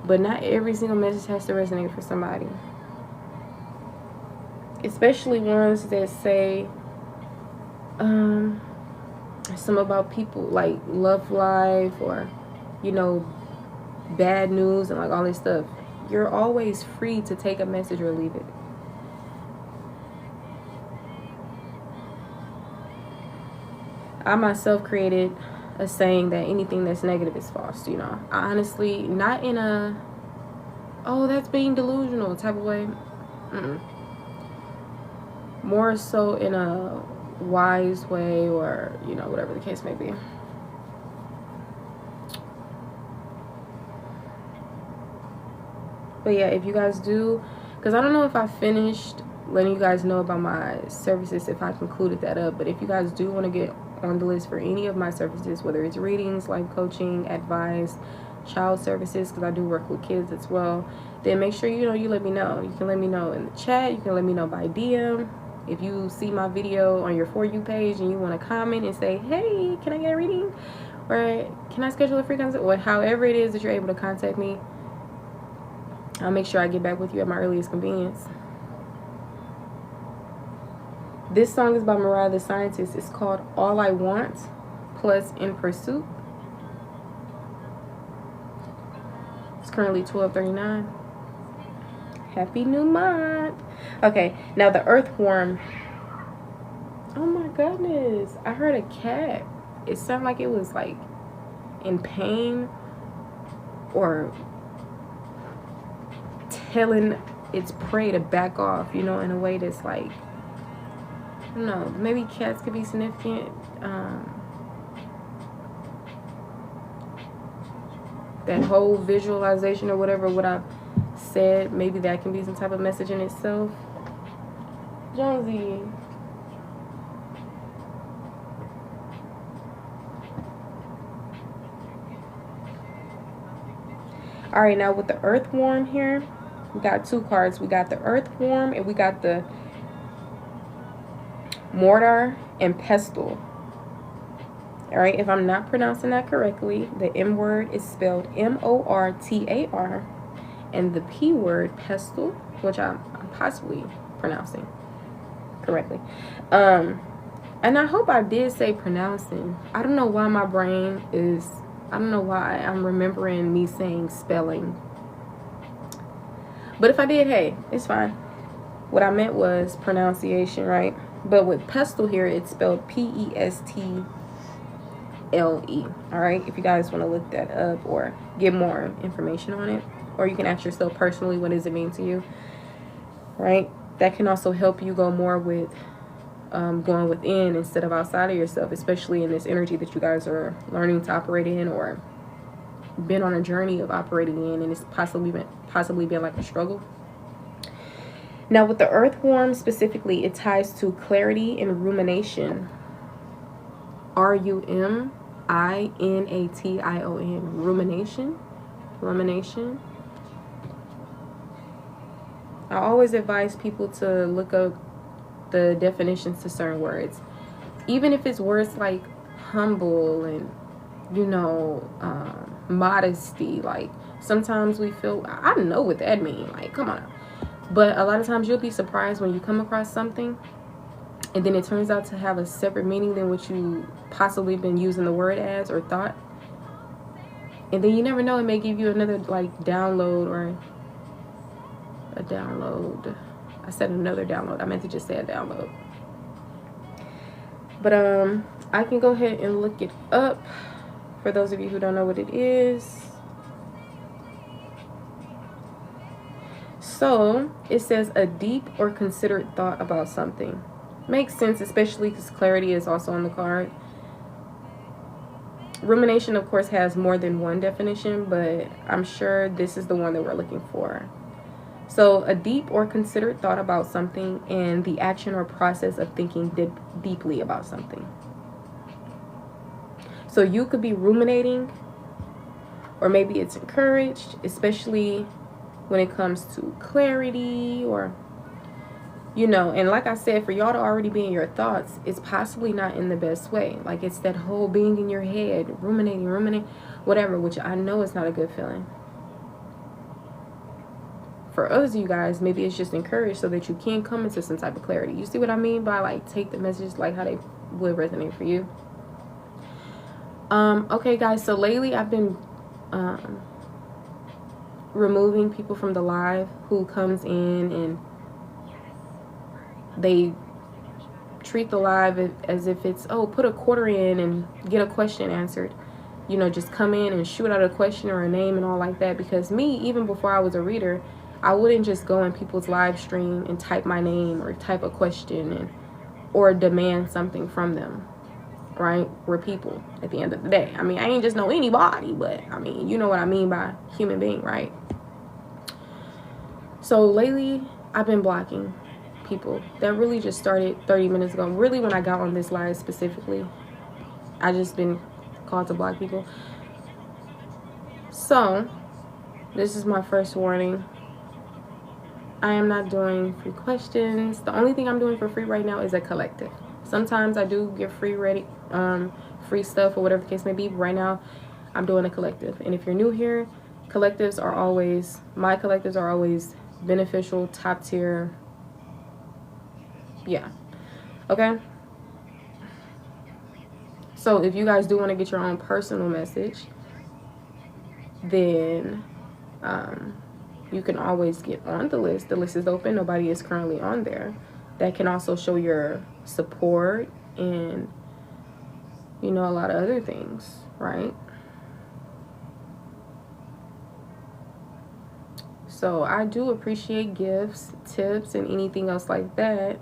but not every single message has to resonate for somebody. Especially ones that say some about people like love life, or, you know, bad news and like all this stuff. You're always free to take a message or leave it. I myself created a saying that anything that's negative is false, you know. I honestly, not in a, oh, that's being delusional type of way. More so in a wise way, or, you know, whatever the case may be. But yeah, if you guys do, because I don't know if I finished letting you guys know about my services, if I concluded that up, but if you guys do want to get on the list for any of my services, whether it's readings, life coaching, advice, child services, because I do work with kids as well, then make sure, you know, you let me know. You can let me know in the chat, you can let me know by DM. If you see my video on your For You page and you want to comment and say, hey, can I get a reading? Or can I schedule a free consult? Or however it is that you're able to contact me, I'll make sure I get back with you at my earliest convenience. This song is by Mariah the Scientist. It's called All I Want plus In Pursuit. It's currently 12:39. Happy new month. Okay, now the earthworm. Oh my goodness. I heard a cat. It sounded like it was like in pain or telling its prey to back off, you know, in a way that's like, I don't know, maybe cats could be significant. That whole visualization or whatever, what I said, maybe that can be some type of message in itself. Jonesy. All right, now with the earthworm here, we got two cards. We got the earthworm and we got the mortar and pestle. All right, if I'm not pronouncing that correctly, the M word is spelled M-O-R-T-A-R, and the P word, pestle, which I'm possibly pronouncing correctly. And I hope I did say pronouncing. I don't know why my brain is, I don't know why I'm remembering me saying spelling. But if I did, hey, it's fine. What I meant was pronunciation, right? But with pestle here, it's spelled P-E-S-T-L-E. All right, if you guys want to look that up or get more information on it, or you can ask yourself personally, what does it mean to you, right? That can also help you go more with going within instead of outside of yourself, especially in this energy that you guys are learning to operate in or been on a journey of operating in, and it's possibly been like a struggle. Now with the earthworm specifically, it ties to clarity and rumination. R-U-M-I-N-A-T-I-O-N. Rumination. I always advise people to look up the definitions to certain words. Even if it's words like humble and, you know, modesty. Like, sometimes we feel, I know what that means. Like, come on. But a lot of times you'll be surprised when you come across something and then it turns out to have a separate meaning than what you possibly been using the word as or thought. And then you never know, it may give you another like download or a download. I said another download. I meant to just say a download. But I can go ahead and look it up for those of you who don't know what it is. So it says a deep or considered thought about something. Makes sense, especially because clarity is also on the card. Rumination, of course, has more than one definition, but I'm sure this is the one that we're looking for. So a deep or considered thought about something and the action or process of thinking deeply about something. So you could be ruminating, or maybe it's encouraged, especially when it comes to clarity or, you know, and like I said, for y'all to already be in your thoughts, it's possibly not in the best way. Like, it's that whole being in your head, ruminating, whatever, which I know is not a good feeling. For others of you guys, maybe it's just encouraged so that you can come into some type of clarity. You see what I mean by, like, take the messages like how they would resonate for you. Okay, guys, so lately I've been removing people from the live who comes in and they treat the live as if it's, oh, put a quarter in and get a question answered. You know, just come in and shoot out a question or a name and all like that. Because me, even before I was a reader, I wouldn't just go in people's live stream and type my name or type a question and or demand something from them. Right? We're people at the end of the day. I mean, I ain't just know anybody, but I mean, you know what I mean by human being, right? So lately, I've been blocking people. That really just started 30 minutes ago. Really, when I got on this live specifically, I just been called to block people. So, this is my first warning. I am not doing free questions. The only thing I'm doing for free right now is a collective. Sometimes I do give free free stuff or whatever the case may be. Right now, I'm doing a collective. And if you're new here, my collectives are always beneficial, top tier. Yeah. Okay. So if you guys do want to get your own personal message, then you can always get on the list. The list is open. Nobody is currently on there. That can also show your support and, you know, a lot of other things, right? So I do appreciate gifts, tips, and anything else like that.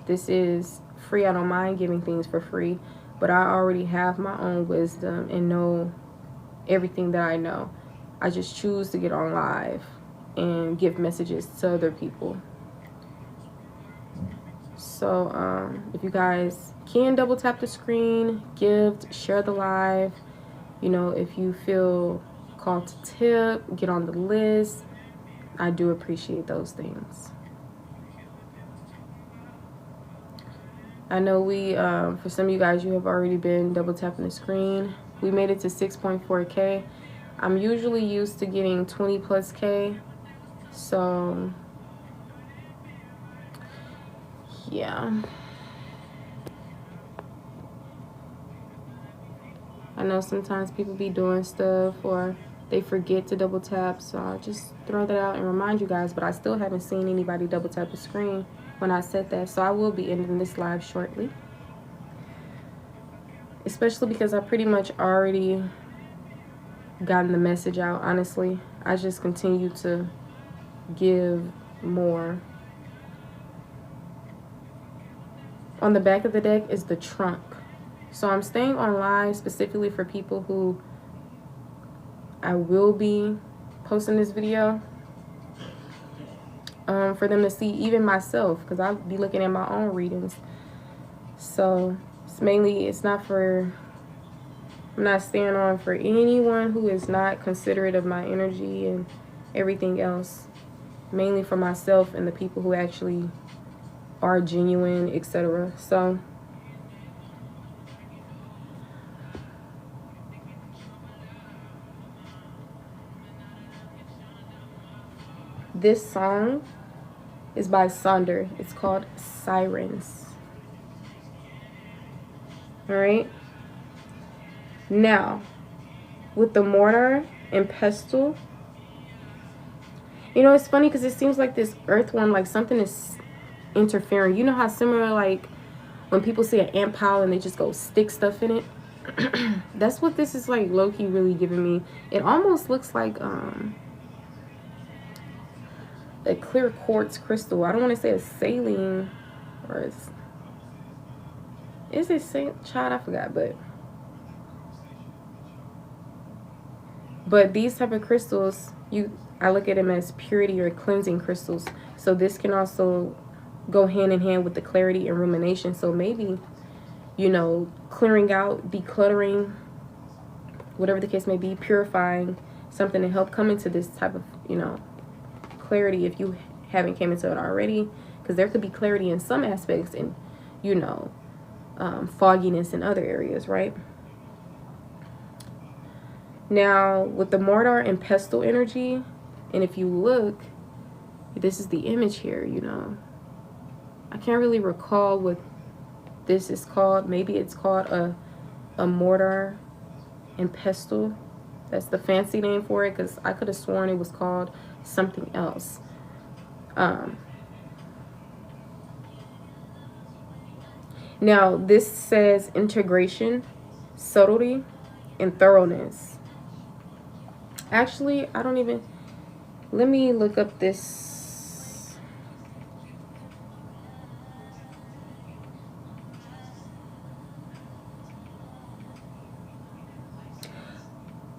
This is free. I don't mind giving things for free, but I already have my own wisdom and know everything that I know. I just choose to get on live and give messages to other people. So if you guys can double tap the screen, gift, share the live, you know, if you feel called to tip, get on the list, I do appreciate those things. I know we for some of you guys, you have already been double tapping the screen. We made it to 6.4K. I'm usually used to getting 20 plus K, so yeah. I know sometimes people be doing stuff or they forget to double tap, so I'll just throw that out and remind you guys, but I still haven't seen anybody double tap the screen when I said that, so I will be ending this live shortly. Especially because I pretty much already gotten the message out, honestly. I just continue to give more. On the back of the deck is the trunk. So I'm staying on live specifically for people who I will be posting this video. For them to see, even myself, because I'll be looking at my own readings. So it's mainly, I'm not staying on for anyone who is not considerate of my energy and everything else. Mainly for myself and the people who actually are genuine, etc. So this song is by Sonder. It's called Sirens. Alright? Now, with the mortar and pestle, you know, it's funny because it seems like this earth one, like something is interfering. You know how similar, like, when people see an ant pile and they just go stick stuff in it? That's what this is, like, low-key really giving me. It almost looks like a clear quartz crystal. I don't want to say a saline, or is it saline? Child, I forgot, but these type of crystals, I look at them as purity or cleansing crystals. So this can also go hand in hand with the clarity and rumination. So maybe, you know, clearing out, decluttering, whatever the case may be, purifying something to help come into this type of, you know, clarity if you haven't came into it already. Because there could be clarity in some aspects and, you know, fogginess in other areas, right? Now, with the mortar and pestle energy, and if you look, this is the image here, you know. I can't really recall what this is called. Maybe it's called a mortar and pestle. That's the fancy name for it, because I could have sworn it was called something else. Now, this says integration, subtlety, and thoroughness. Actually, I don't even... Let me look up this.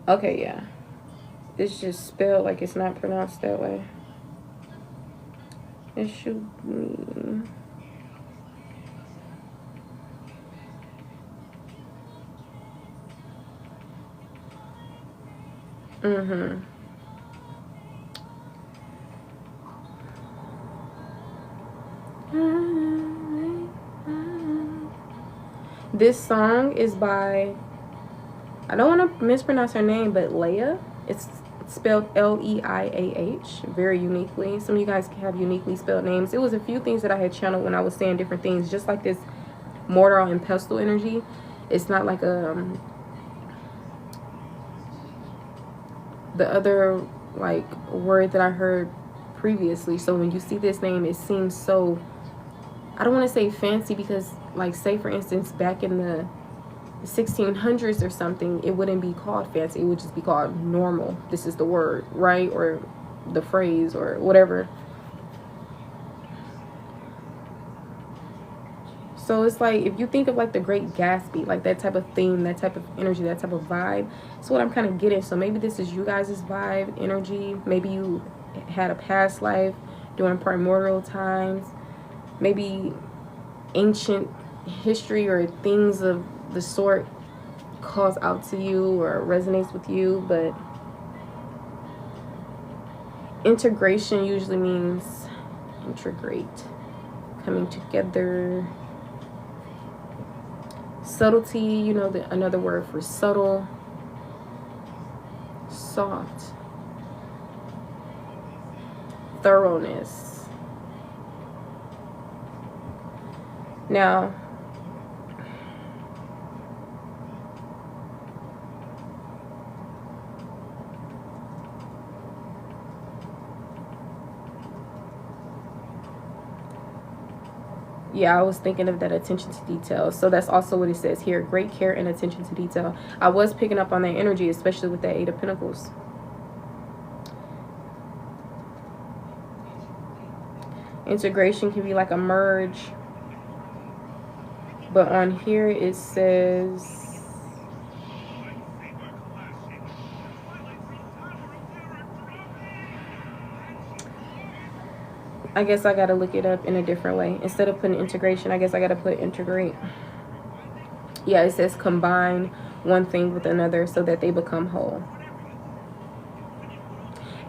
Okay, yeah. It's just spelled like it's not pronounced that way. It should be... This song is by, I don't want to mispronounce her name, but Leia. It's spelled L-E-I-A-H, very uniquely. Some of you guys have uniquely spelled names. It was a few things that I had channeled when I was saying different things, just like this mortar and pestle energy. It's not like the other like word that I heard previously. So when you see this name, it seems so, I don't want to say fancy, because like, say for instance, back in the 1600s or something, it wouldn't be called fancy, it would just be called normal. This is the word, right? Or the phrase, or whatever. So it's like, if you think of like the Great Gatsby, like that type of theme, that type of energy, that type of vibe, that's what I'm kind of getting. So maybe this is you guys' vibe, energy. Maybe you had a past life during primordial times, maybe ancient history or things of the sort calls out to you or resonates with you. But integration usually means integrate, coming together. Subtlety, you know, another word for subtle. Soft. Thoroughness. Now, yeah, I was thinking of that attention to detail. So that's also what it says here. Great care and attention to detail. I was picking up on that energy, especially with that Eight of Pentacles. Integration can be like a merge. But on here it says, I guess I gotta look it up in a different way. Instead of putting integration, I guess I gotta put integrate. Yeah, it says combine one thing with another so that they become whole.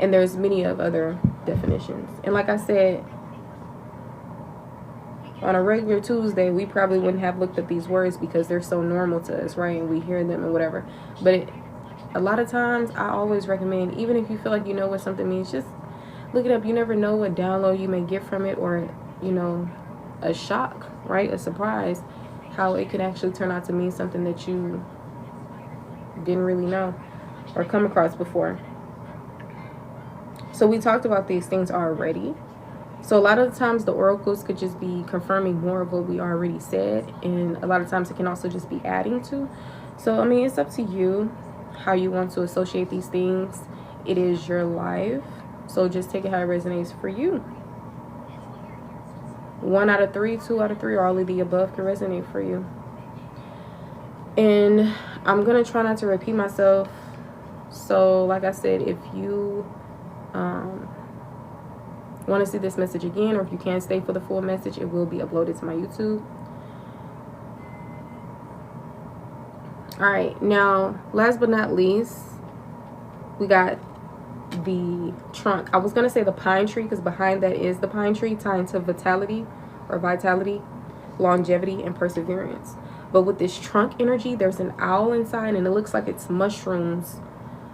And there's many of other definitions. And like I said, on a regular Tuesday, we probably wouldn't have looked at these words because they're so normal to us, right? And we hear them and whatever. But a lot of times, I always recommend, even if you feel like you know what something means, just look it up. You never know what download you may get from it, or, you know, a shock, right? A surprise, how it could actually turn out to mean something that you didn't really know or come across before. So we talked about these things already. So a lot of the times the oracles could just be confirming more of what we already said, and a lot of times it can also just be adding to. So I mean, it's up to you how you want to associate these things. It is your life, so just take it how it resonates for you. 1 out of 3, 2 out of 3, or all of the above can resonate for you. And I'm gonna try not to repeat myself. So like I said, if you want to see this message again, or if you can't stay for the full message, it will be uploaded to my YouTube. All right, now last but not least, we got the trunk. I was gonna say the pine tree because behind that is the pine tree, tying to vitality or vitality, longevity, and perseverance. But with this trunk energy, there's an owl inside, and it looks like it's mushrooms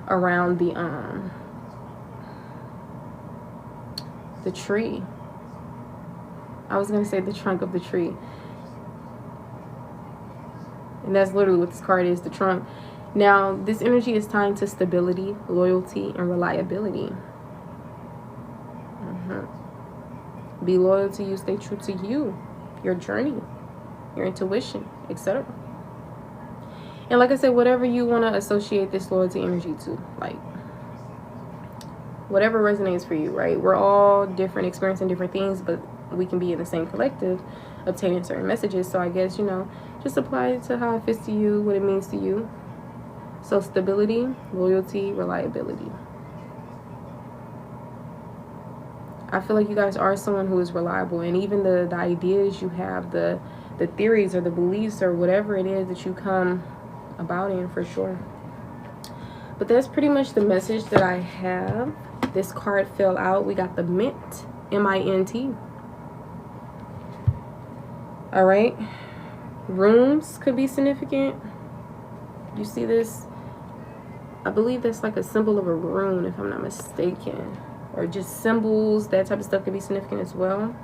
around the tree. I was gonna say the trunk of the tree, and that's literally what this card is, the trunk. Now this energy is tying to stability, loyalty, and reliability. Be loyal to you, stay true to you, your journey, your intuition, etc. And like I said, whatever you want to associate this loyalty energy to, like whatever resonates for you, right? We're all different, experiencing different things, but we can be in the same collective, obtaining certain messages. So I guess, you know, just apply it to how it fits to you, what it means to you. So stability, loyalty, reliability. I feel like you guys are someone who is reliable, and even the ideas you have, the theories or the beliefs or whatever it is that you come about in, for sure. But that's pretty much the message that I have. This card fell out. We got the Mint, M-I-N-T. All right. Runes could be significant. You see this? I believe that's like a symbol of a rune, if I'm not mistaken. Or just symbols, that type of stuff could be significant as well.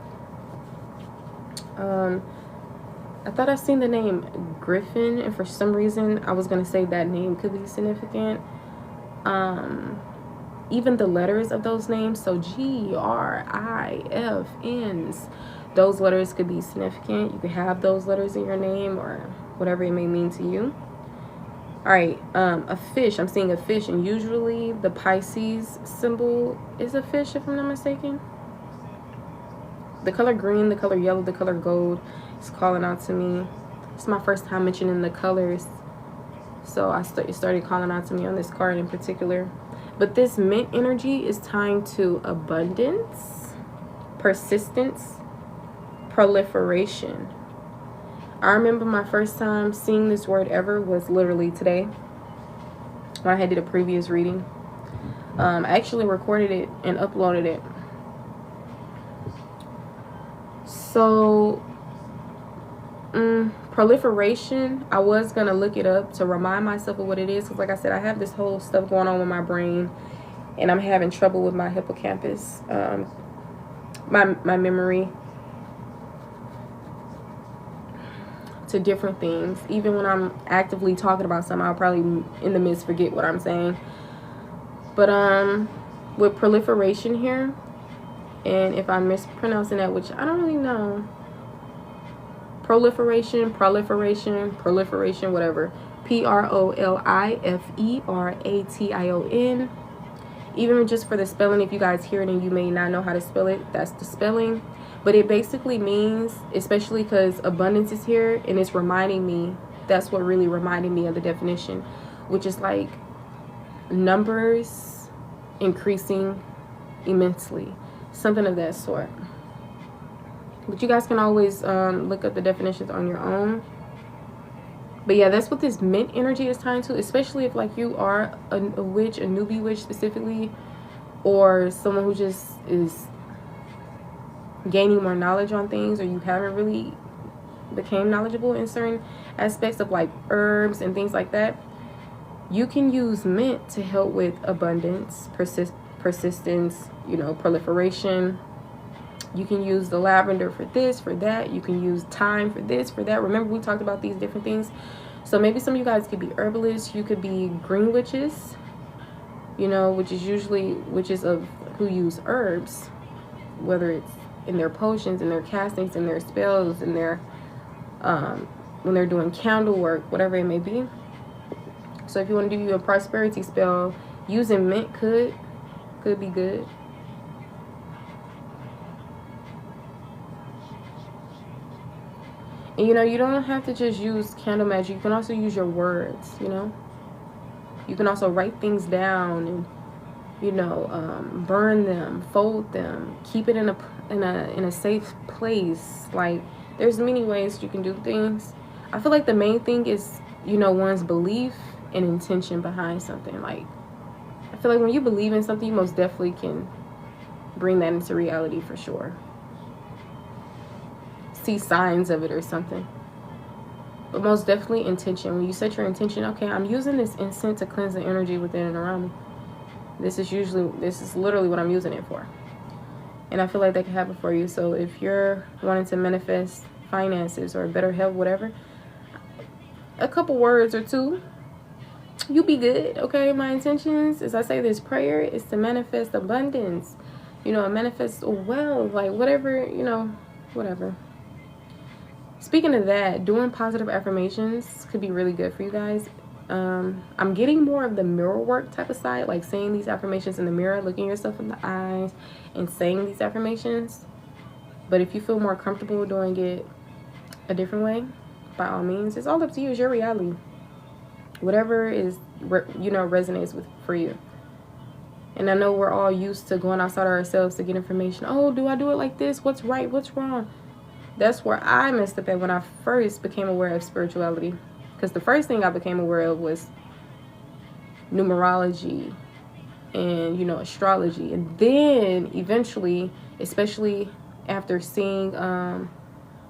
I thought I seen the name Griffin, and for some reason I was gonna say that name could be significant. Even the letters of those names, so GRIFNs, those letters could be significant. You could have those letters in your name or whatever it may mean to you. All right, a fish. I'm seeing a fish, and usually the Pisces symbol is a fish, if I'm not mistaken. The color green, the color yellow, the color gold is calling out to me. It's my first time mentioning the colors, so it started calling out to me on this card in particular. But this mint energy is tying to abundance, persistence, proliferation. I remember my first time seeing this word ever was literally today when I had did a previous reading. I actually recorded it and uploaded it. So, proliferation, I was going to look it up to remind myself of what it is. Because like I said, I have this whole stuff going on with my brain. And I'm having trouble with my hippocampus. My memory. To different things. Even when I'm actively talking about something, I'll probably in the midst forget what I'm saying. But with proliferation here, and if I'm mispronouncing that, which I don't really know, proliferation, whatever, PROLIFERATION. Even just for the spelling, if you guys hear it and you may not know how to spell it, that's the spelling. But it basically means, especially because abundance is here, and it's reminding me, that's what really reminded me of the definition, which is like numbers increasing immensely, something of that sort. But you guys can always look up the definitions on your own. But yeah, that's what this mint energy is tying to, especially if like you are a witch, a newbie witch specifically, or someone who just is gaining more knowledge on things, or you haven't really became knowledgeable in certain aspects of like herbs and things like that. You can use mint to help with abundance, persistence, you know, proliferation. You can use the lavender for this, for that. You can use thyme for this, for that. Remember, we talked about these different things. So maybe some of you guys could be herbalists. You could be green witches, you know, which is usually witches of who use herbs, whether it's in their potions, in their castings, in their spells, in their when they're doing candle work, whatever it may be. So if you want to do a prosperity spell, using mint could be good. And you know, you don't have to just use candle magic. You can also use your words, you know. You can also write things down and, you know, burn them, fold them, keep it in a safe place. Like, there's many ways you can do things. I feel like the main thing is, you know, one's belief and intention behind something. Like, I feel like when you believe in something, you most definitely can bring that into reality for sure. See signs of it or something. But most definitely intention. When you set your intention, okay, I'm using this incense to cleanse the energy within and around me. This is literally what I'm using it for. And I feel like that can happen for you. So if you're wanting to manifest finances or better health, whatever, a couple words or two, you'll be good. Okay, my intentions, as I say this prayer, is to manifest abundance, you know, manifest wealth, like whatever, you know, whatever. Speaking of that, doing positive affirmations could be really good for you guys. I'm getting more of the mirror work type of side, like saying these affirmations in the mirror, looking yourself in the eyes and saying these affirmations. But if you feel more comfortable doing it a different way, by all means, it's all up to you. It's your reality. Whatever is, you know, resonates with for you. And I know we're all used to going outside of ourselves to get information. Oh, do I do it like this? What's right? What's wrong? That's where I messed up at when I first became aware of spirituality. Because the first thing I became aware of was numerology and, you know, astrology. And then eventually, especially after seeing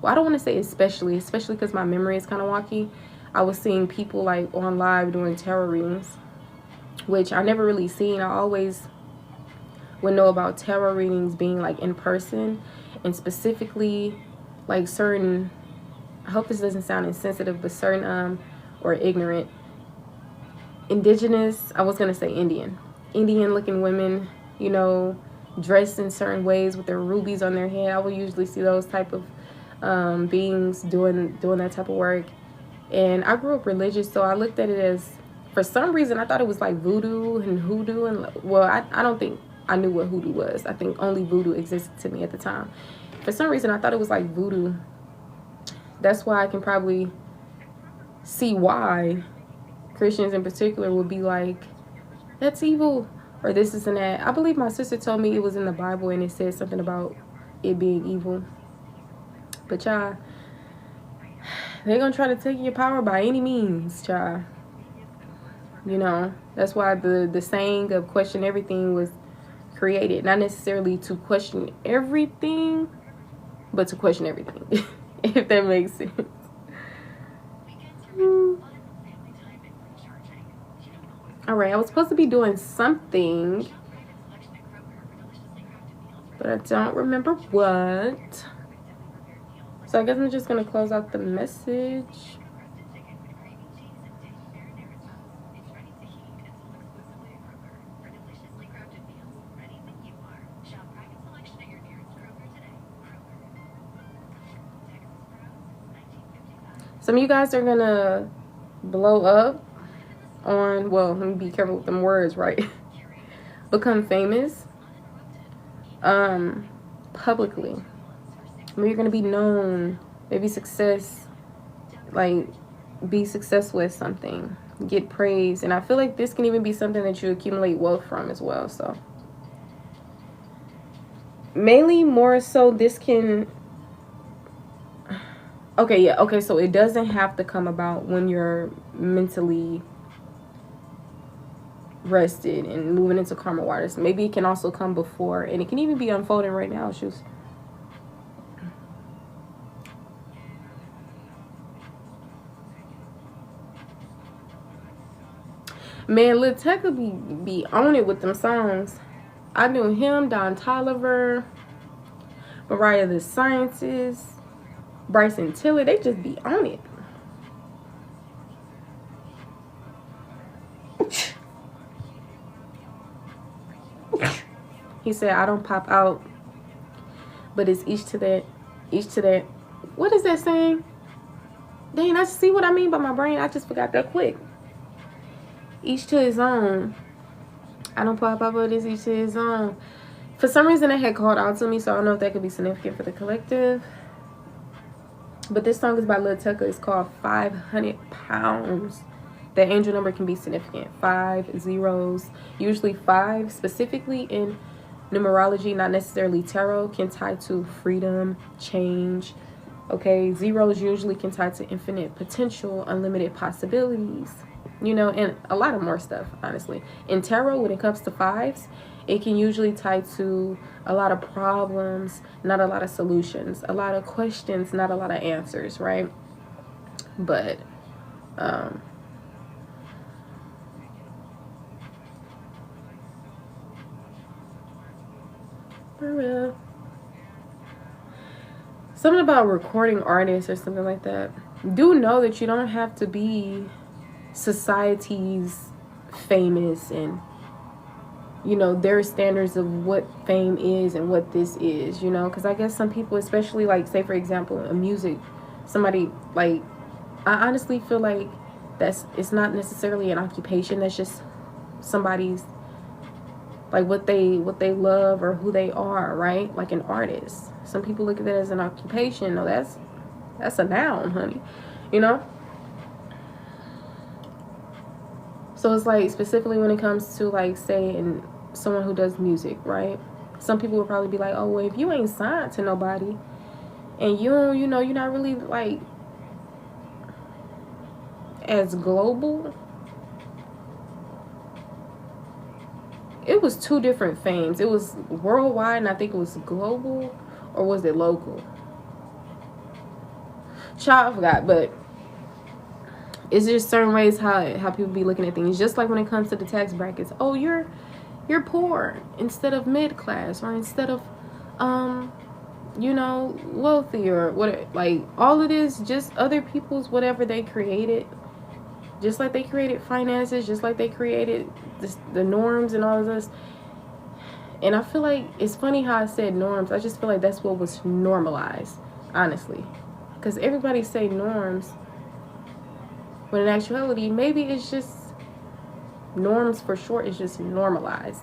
well, I don't want to say especially because my memory is kind of wonky. I was seeing people like on live doing tarot readings, which I never really seen. I always would know about tarot readings being like in person, and specifically like certain, I hope this doesn't sound insensitive, but certain or ignorant indigenous, I was gonna say Indian looking women, you know, dressed in certain ways with their rubies on their head. I would usually see those type of beings doing that type of work. And I grew up religious, so I looked at it as, for some reason, I thought it was like voodoo and hoodoo. And well, I don't think I knew what hoodoo was. I think only voodoo existed to me at the time. For some reason, I thought it was like voodoo. That's why I can probably see why Christians in particular would be like, that's evil, or this is and that. I believe my sister told me it was in the Bible and it said something about it being evil. But y'all, they're gonna try to take your power by any means, child. You know, that's why the saying of question everything was created. Not necessarily to question everything, but to question everything. If that makes sense. Alright, I was supposed to be doing something, but I don't remember what. So I guess I'm just going to close out the message. Some of you guys are going to blow up on, well, let me be careful with them words, right? Become famous publicly. Maybe you're going to be known, maybe success, like be successful at something, get praise. And I feel like this can even be something that you accumulate wealth from as well. So mainly more so this can, okay, so it doesn't have to come about when you're mentally rested and moving into karma waters. Maybe it can also come before, and it can even be unfolding right now. Shoes. Man, Lil Tecca be on it with them songs. I knew him, Don Toliver, Mariah the Scientist, Bryson Tiller. They just be on it. He said, I don't pop out, but it's each to that. What is that saying? Dang, I see what I mean by my brain. I just forgot that quick. Each to his own. I don't pop out, but it's each to his own. For some reason, it had called out to me, so I don't know if that could be significant for the collective. But this song is by Lil Tecca. It's called 500 Pounds. The angel number can be significant. 5 zeros. Usually 5 specifically in numerology, not necessarily tarot, can tie to freedom, change. Okay, zeros usually can tie to infinite potential, unlimited possibilities, you know, and a lot of more stuff, honestly. In tarot, when it comes to 5s, it can usually tie to a lot of problems, not a lot of solutions, a lot of questions, not a lot of answers, right? But for real. Something about recording artists or something like that. Do know that you don't have to be society's famous and, you know, their standards of what fame is and what this is, you know, because I guess some people, especially like, say for example, in music, somebody like, I honestly feel like it's not necessarily an occupation. That's just somebody's, like, what they love or who they are, right? Like an artist. Some people look at that as an occupation. No, that's a noun, honey, you know. So it's like, specifically when it comes to, like, say, in someone who does music, right? Some people will probably be like, oh, well, if you ain't signed to nobody and you know, you're not really like as global. It was 2 different fames. It was worldwide and I think it was global, or was it local? child, I forgot, but it's just certain ways how people be looking at things. Just like when it comes to the tax brackets. Oh, you're poor instead of mid class, or instead of you know, wealthy, or what. Like, all of this, just other people's whatever they created. Just like they created finances, just like they created the norms and all of this. And I feel like it's funny how I said norms. I just feel like that's what was normalized, honestly. Because everybody say norms, when in actuality, maybe it's just norms for short. It's just normalized,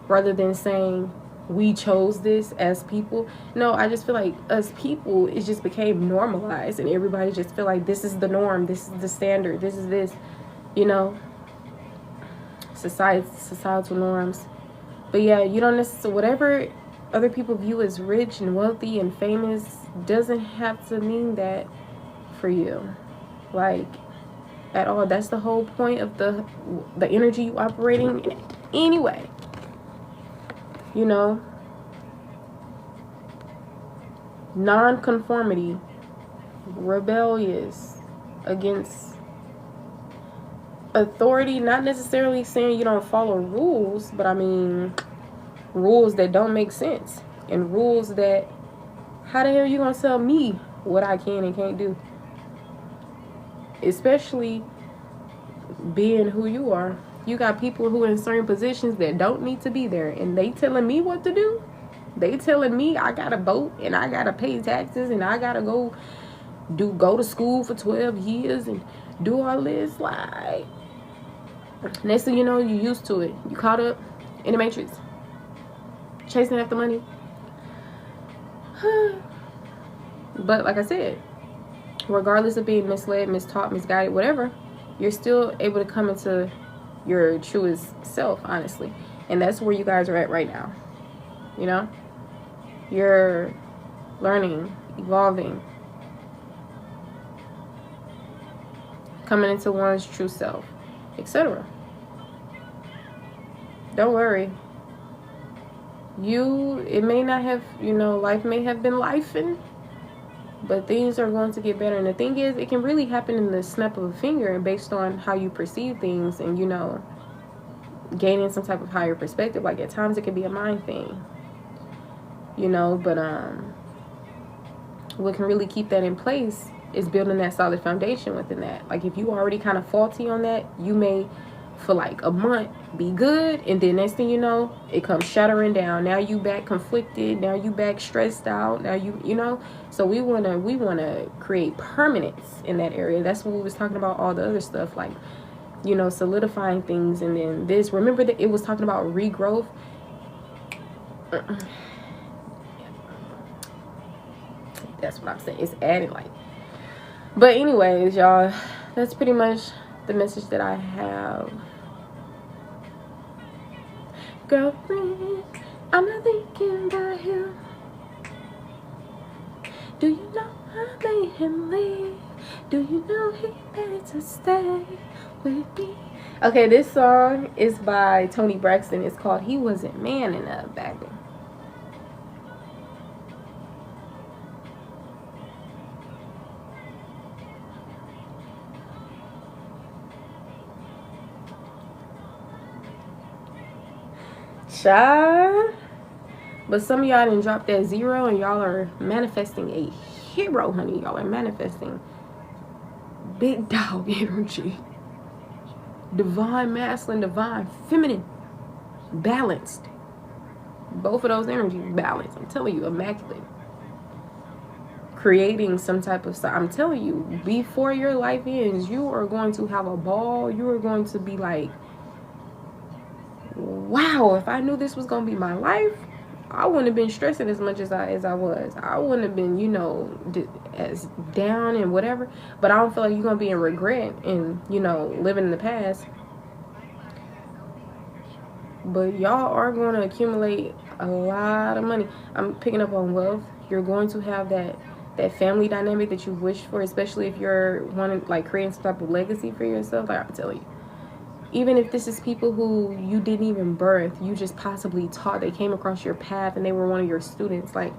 rather than saying we chose this as people. No, I just feel like us people, it just became normalized, and everybody just feel like this is the norm, this is the standard, this is this, you know, societal norms. But yeah, you don't necessarily, whatever other people view as rich and wealthy and famous doesn't have to mean that for you, like, at all. That's the whole point of the energy you operating in anyway. You know, non-conformity, rebellious against authority, not necessarily saying you don't follow rules, but I mean rules that don't make sense, and rules that, how the hell are you gonna tell me what I can and can't do? Especially being who you are. You got people who are in certain positions that don't need to be there, and they telling me what to do. They telling me I gotta vote, and I gotta pay taxes, and I gotta go to school for 12 years and do all this. Like, next thing you know, you used to it. You caught up in the matrix, chasing after money. But like I said, regardless of being misled, mistaught, misguided, whatever, you're still able to come into your truest self, honestly. And that's where you guys are at right now. You know, you're learning, evolving, coming into one's true self, etc. Don't worry. It may not have, you know, life may have been lifing, but things are going to get better. And the thing is, it can really happen in the snap of a finger, and based on how you perceive things, and, you know, gaining some type of higher perspective. Like, at times it can be a mind thing, you know, but what can really keep that in place is building that solid foundation within that. Like, if you already kind of faulty on that, you may for like a month be good, and then next thing you know, it comes shattering down. Now you back conflicted, now you back stressed out, now you know. So we want to create permanence in that area. That's what we was talking about, all the other stuff, like, you know, solidifying things. And then this, remember that it was talking about regrowth. That's what I'm saying, it's added, like. But anyways, y'all, that's pretty much the message that I have. Girlfriend, I'm not thinking about him. Do you know I made him leave? Do you know he better to stay with me? Okay, this song is by Toni Braxton. It's called He Wasn't Man Enough, baby. Child. But some of y'all didn't drop that 0, and y'all are manifesting a hero, honey. Y'all are manifesting big dog energy. Divine masculine, divine feminine. Balanced. Both of those energies balanced. I'm telling you, immaculate. Creating some type of, I'm telling you, before your life ends, you are going to have a ball. You are going to be like, wow, if I knew this was going to be my life, I wouldn't have been stressing as much as I was. I wouldn't have been, you know, as down and whatever. But I don't feel like you're going to be in regret and, you know, living in the past. But y'all are going to accumulate a lot of money. I'm picking up on wealth. You're going to have that family dynamic that you wish for, especially if you're wanting, like, creating some type of legacy for yourself. Like, I'm telling you. Even if this is people who you didn't even birth, you just possibly taught, they came across your path and they were one of your students. Like,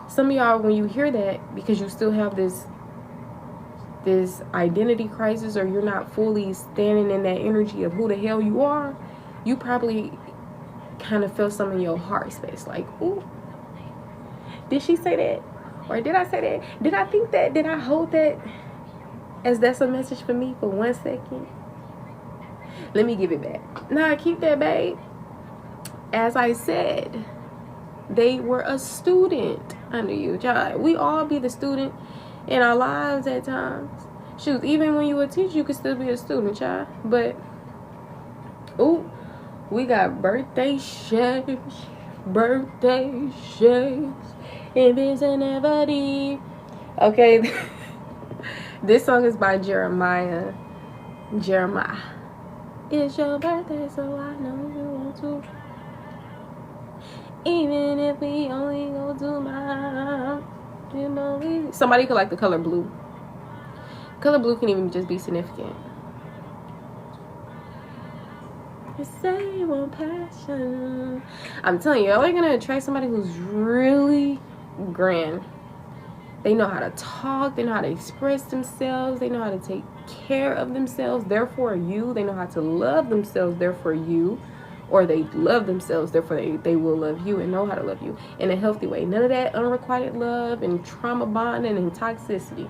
some of y'all, when you hear that, because you still have this this identity crisis, or you're not fully standing in that energy of who the hell you are, you probably kind of feel some in your heart space like, ooh, did she say that? Or did I say that? Did I think that? Did I hold that as that's a message for me for 1 second? Let me give it back. Nah, keep that, babe. As I said, they were a student under you. Child, we all be the student in our lives at times. Shoot, even when you a teacher, you could still be a student, child. But, ooh, we got birthday shakes, if it's never deep. Okay, this song is by Jeremiah. It's your birthday, so I know you want to. Even if we only go to my, you know, somebody could like the color blue. Color blue can even just be significant. The same old passion. I'm telling you, y'all are gonna attract somebody who's really grand. They know how to talk, they know how to express themselves, they know how to take care of themselves, therefore you. They know how to love themselves, therefore you. Or they love themselves, therefore they will love you and know how to love you in a healthy way. None of that unrequited love and trauma bonding and toxicity.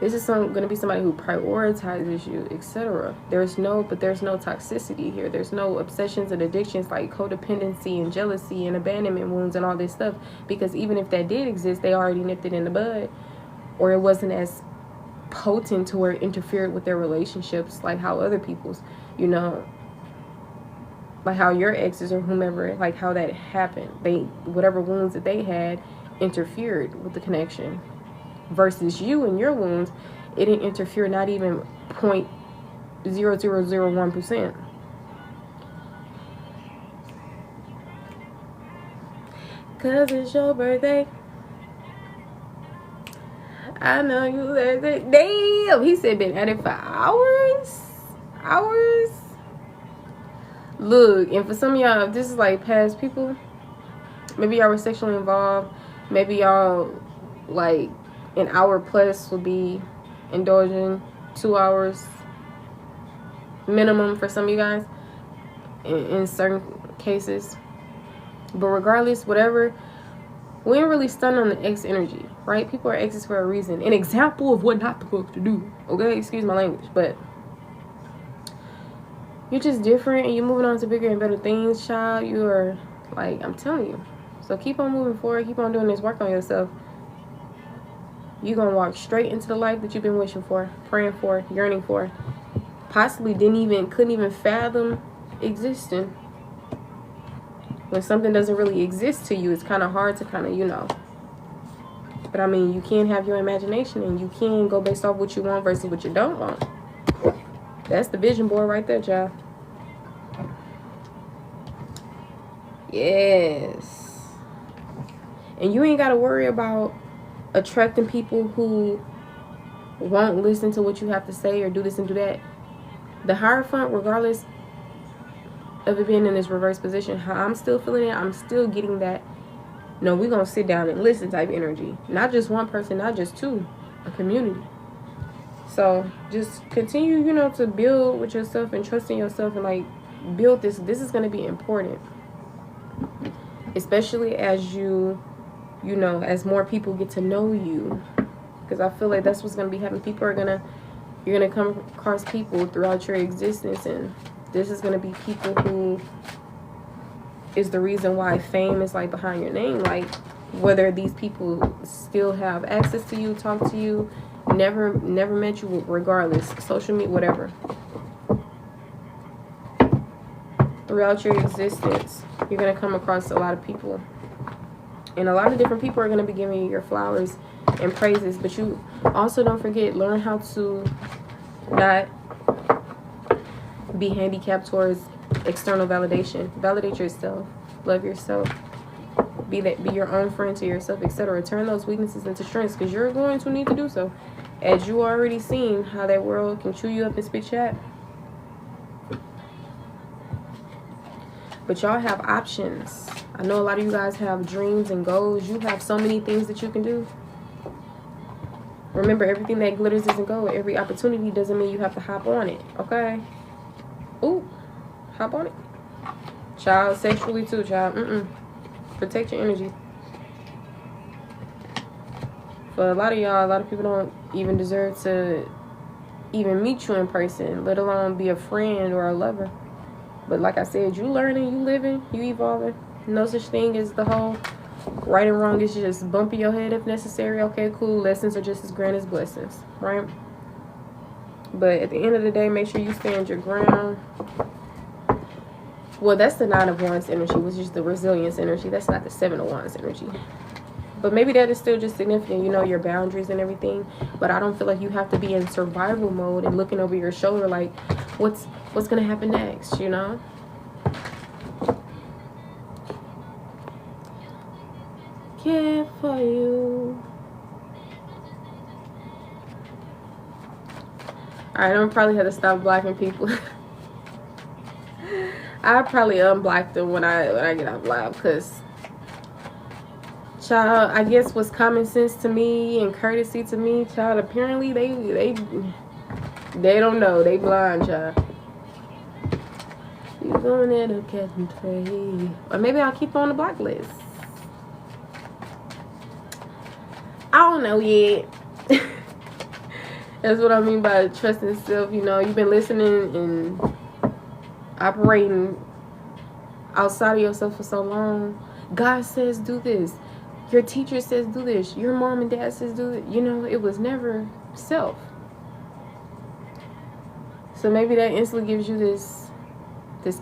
This is going to be somebody who prioritizes you, etc. There's no toxicity here. There's no obsessions and addictions like codependency and jealousy and abandonment wounds and all this stuff. Because even if that did exist, they already nipped it in the bud. Or it wasn't as potent to where it interfered with their relationships like how other people's, you know, like how your exes or whomever, like how that happened. Whatever wounds that they had interfered with the connection. Versus you and your wounds, it didn't interfere, not even 0.0001%. Cause it's your birthday. I know you said it. Damn, he said been at it for hours. Look, and for some of y'all, if this is like past people, maybe y'all were sexually involved, maybe y'all like an hour plus will be indulging, 2 hours minimum for some of you guys in certain cases. But regardless, whatever, we ain't really stunned on the ex energy, right? People are exes for a reason. An example of what not supposed to do. Okay, excuse my language, but you're just different and you're moving on to bigger and better things, child. You are, like, I'm telling you. So keep on moving forward, keep on doing this work on yourself. You're going to walk straight into the life that you've been wishing for, praying for, yearning for. Possibly couldn't even fathom existing. When something doesn't really exist to you, it's kind of hard to kind of, you know. But I mean, you can have your imagination and you can go based off what you want versus what you don't want. That's the vision board right there, child. Yes. And you ain't got to worry about attracting people who won't listen to what you have to say or do this and do that. The Hierophant, regardless of it being in this reverse position, how I'm still feeling it, I'm still getting that, no, we're going to sit down and listen type energy. Not just one person, not just two, a community. So just continue, you know, to build with yourself and trust in yourself and like build this. This is going to be important, especially as you know, as more people get to know you, because I feel like that's what's going to be happening. You're going to come across people throughout your existence, and this is going to be people who is the reason why fame is like behind your name. Like whether these people still have access to you, talk to you, never met you, regardless, social media, whatever. Throughout your existence, you're going to come across a lot of people. And a lot of different people are going to be giving you your flowers and praises. But you also don't forget, learn how to not be handicapped towards external validation. Validate yourself. Love yourself. Be your own friend to yourself, etc. Turn those weaknesses into strengths, because you're going to need to do so. As you already seen how that world can chew you up and spit you out. But y'all have options. I know a lot of you guys have dreams and goals. You have so many things that you can do. Remember, everything that glitters isn't gold. Every opportunity doesn't mean you have to hop on it, okay? Ooh, hop on it. Child, sexually too, child. Protect your energy. For a lot of y'all, a lot of people don't even deserve to even meet you in person, let alone be a friend or a lover. But like I said, you learning, you living, you evolving. No such thing as the whole right and wrong is just bumping your head if necessary. Okay, cool. Lessons are just as grand as blessings, right? But at the end of the day, make sure you stand your ground. Well, that's the 9 of Wands energy, which is the resilience energy. That's not the 7 of Wands energy. But maybe that is still just significant, you know, your boundaries and everything. But I don't feel like you have to be in survival mode and looking over your shoulder like, what's going to happen next, you know? Care for you. Alright, I'm probably have to stop blocking people. I probably unblock them when I get out live, because child, I guess what's common sense to me and courtesy to me, child, apparently they don't know. They blind, child. You going there to catch and trade. Or maybe I'll keep on the block list. I don't know yet. That's what I mean by trusting self. You know, you've been listening and operating outside of yourself for so long. God says do this. Your teacher says do this. Your mom and dad says do it. You know, it was never self. So maybe that instantly gives you this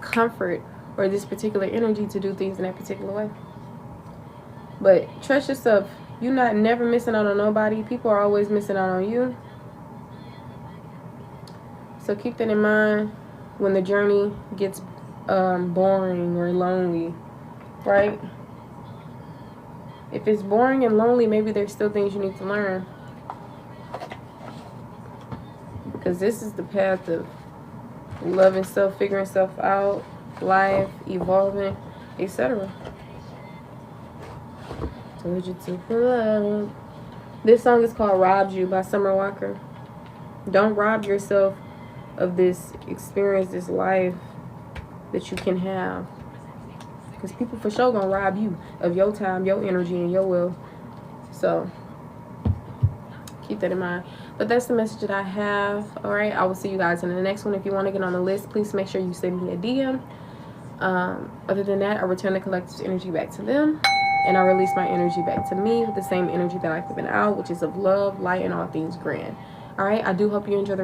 comfort or this particular energy to do things in that particular way. But trust yourself. You're not never missing out on nobody. People are always missing out on you. So keep that in mind when the journey gets boring or lonely, right? If it's boring and lonely, maybe there's still things you need to learn. Because this is the path of loving self, figuring self out, life, evolving, etc. Told you to pull up. This song is called Robbed You by Summer Walker. Don't rob yourself of this experience, this life that you can have. Because people for sure gonna rob you of your time, your energy, and your will. So keep that in mind. But that's the message that I have. Alright, I will see you guys in the next one. If you want to get on the list, please make sure you send me a DM. Other than that, I return the collective's energy back to them. And I release my energy back to me with the same energy that I've given out, which is of love, light, and all things grand. Alright, I do hope you enjoy the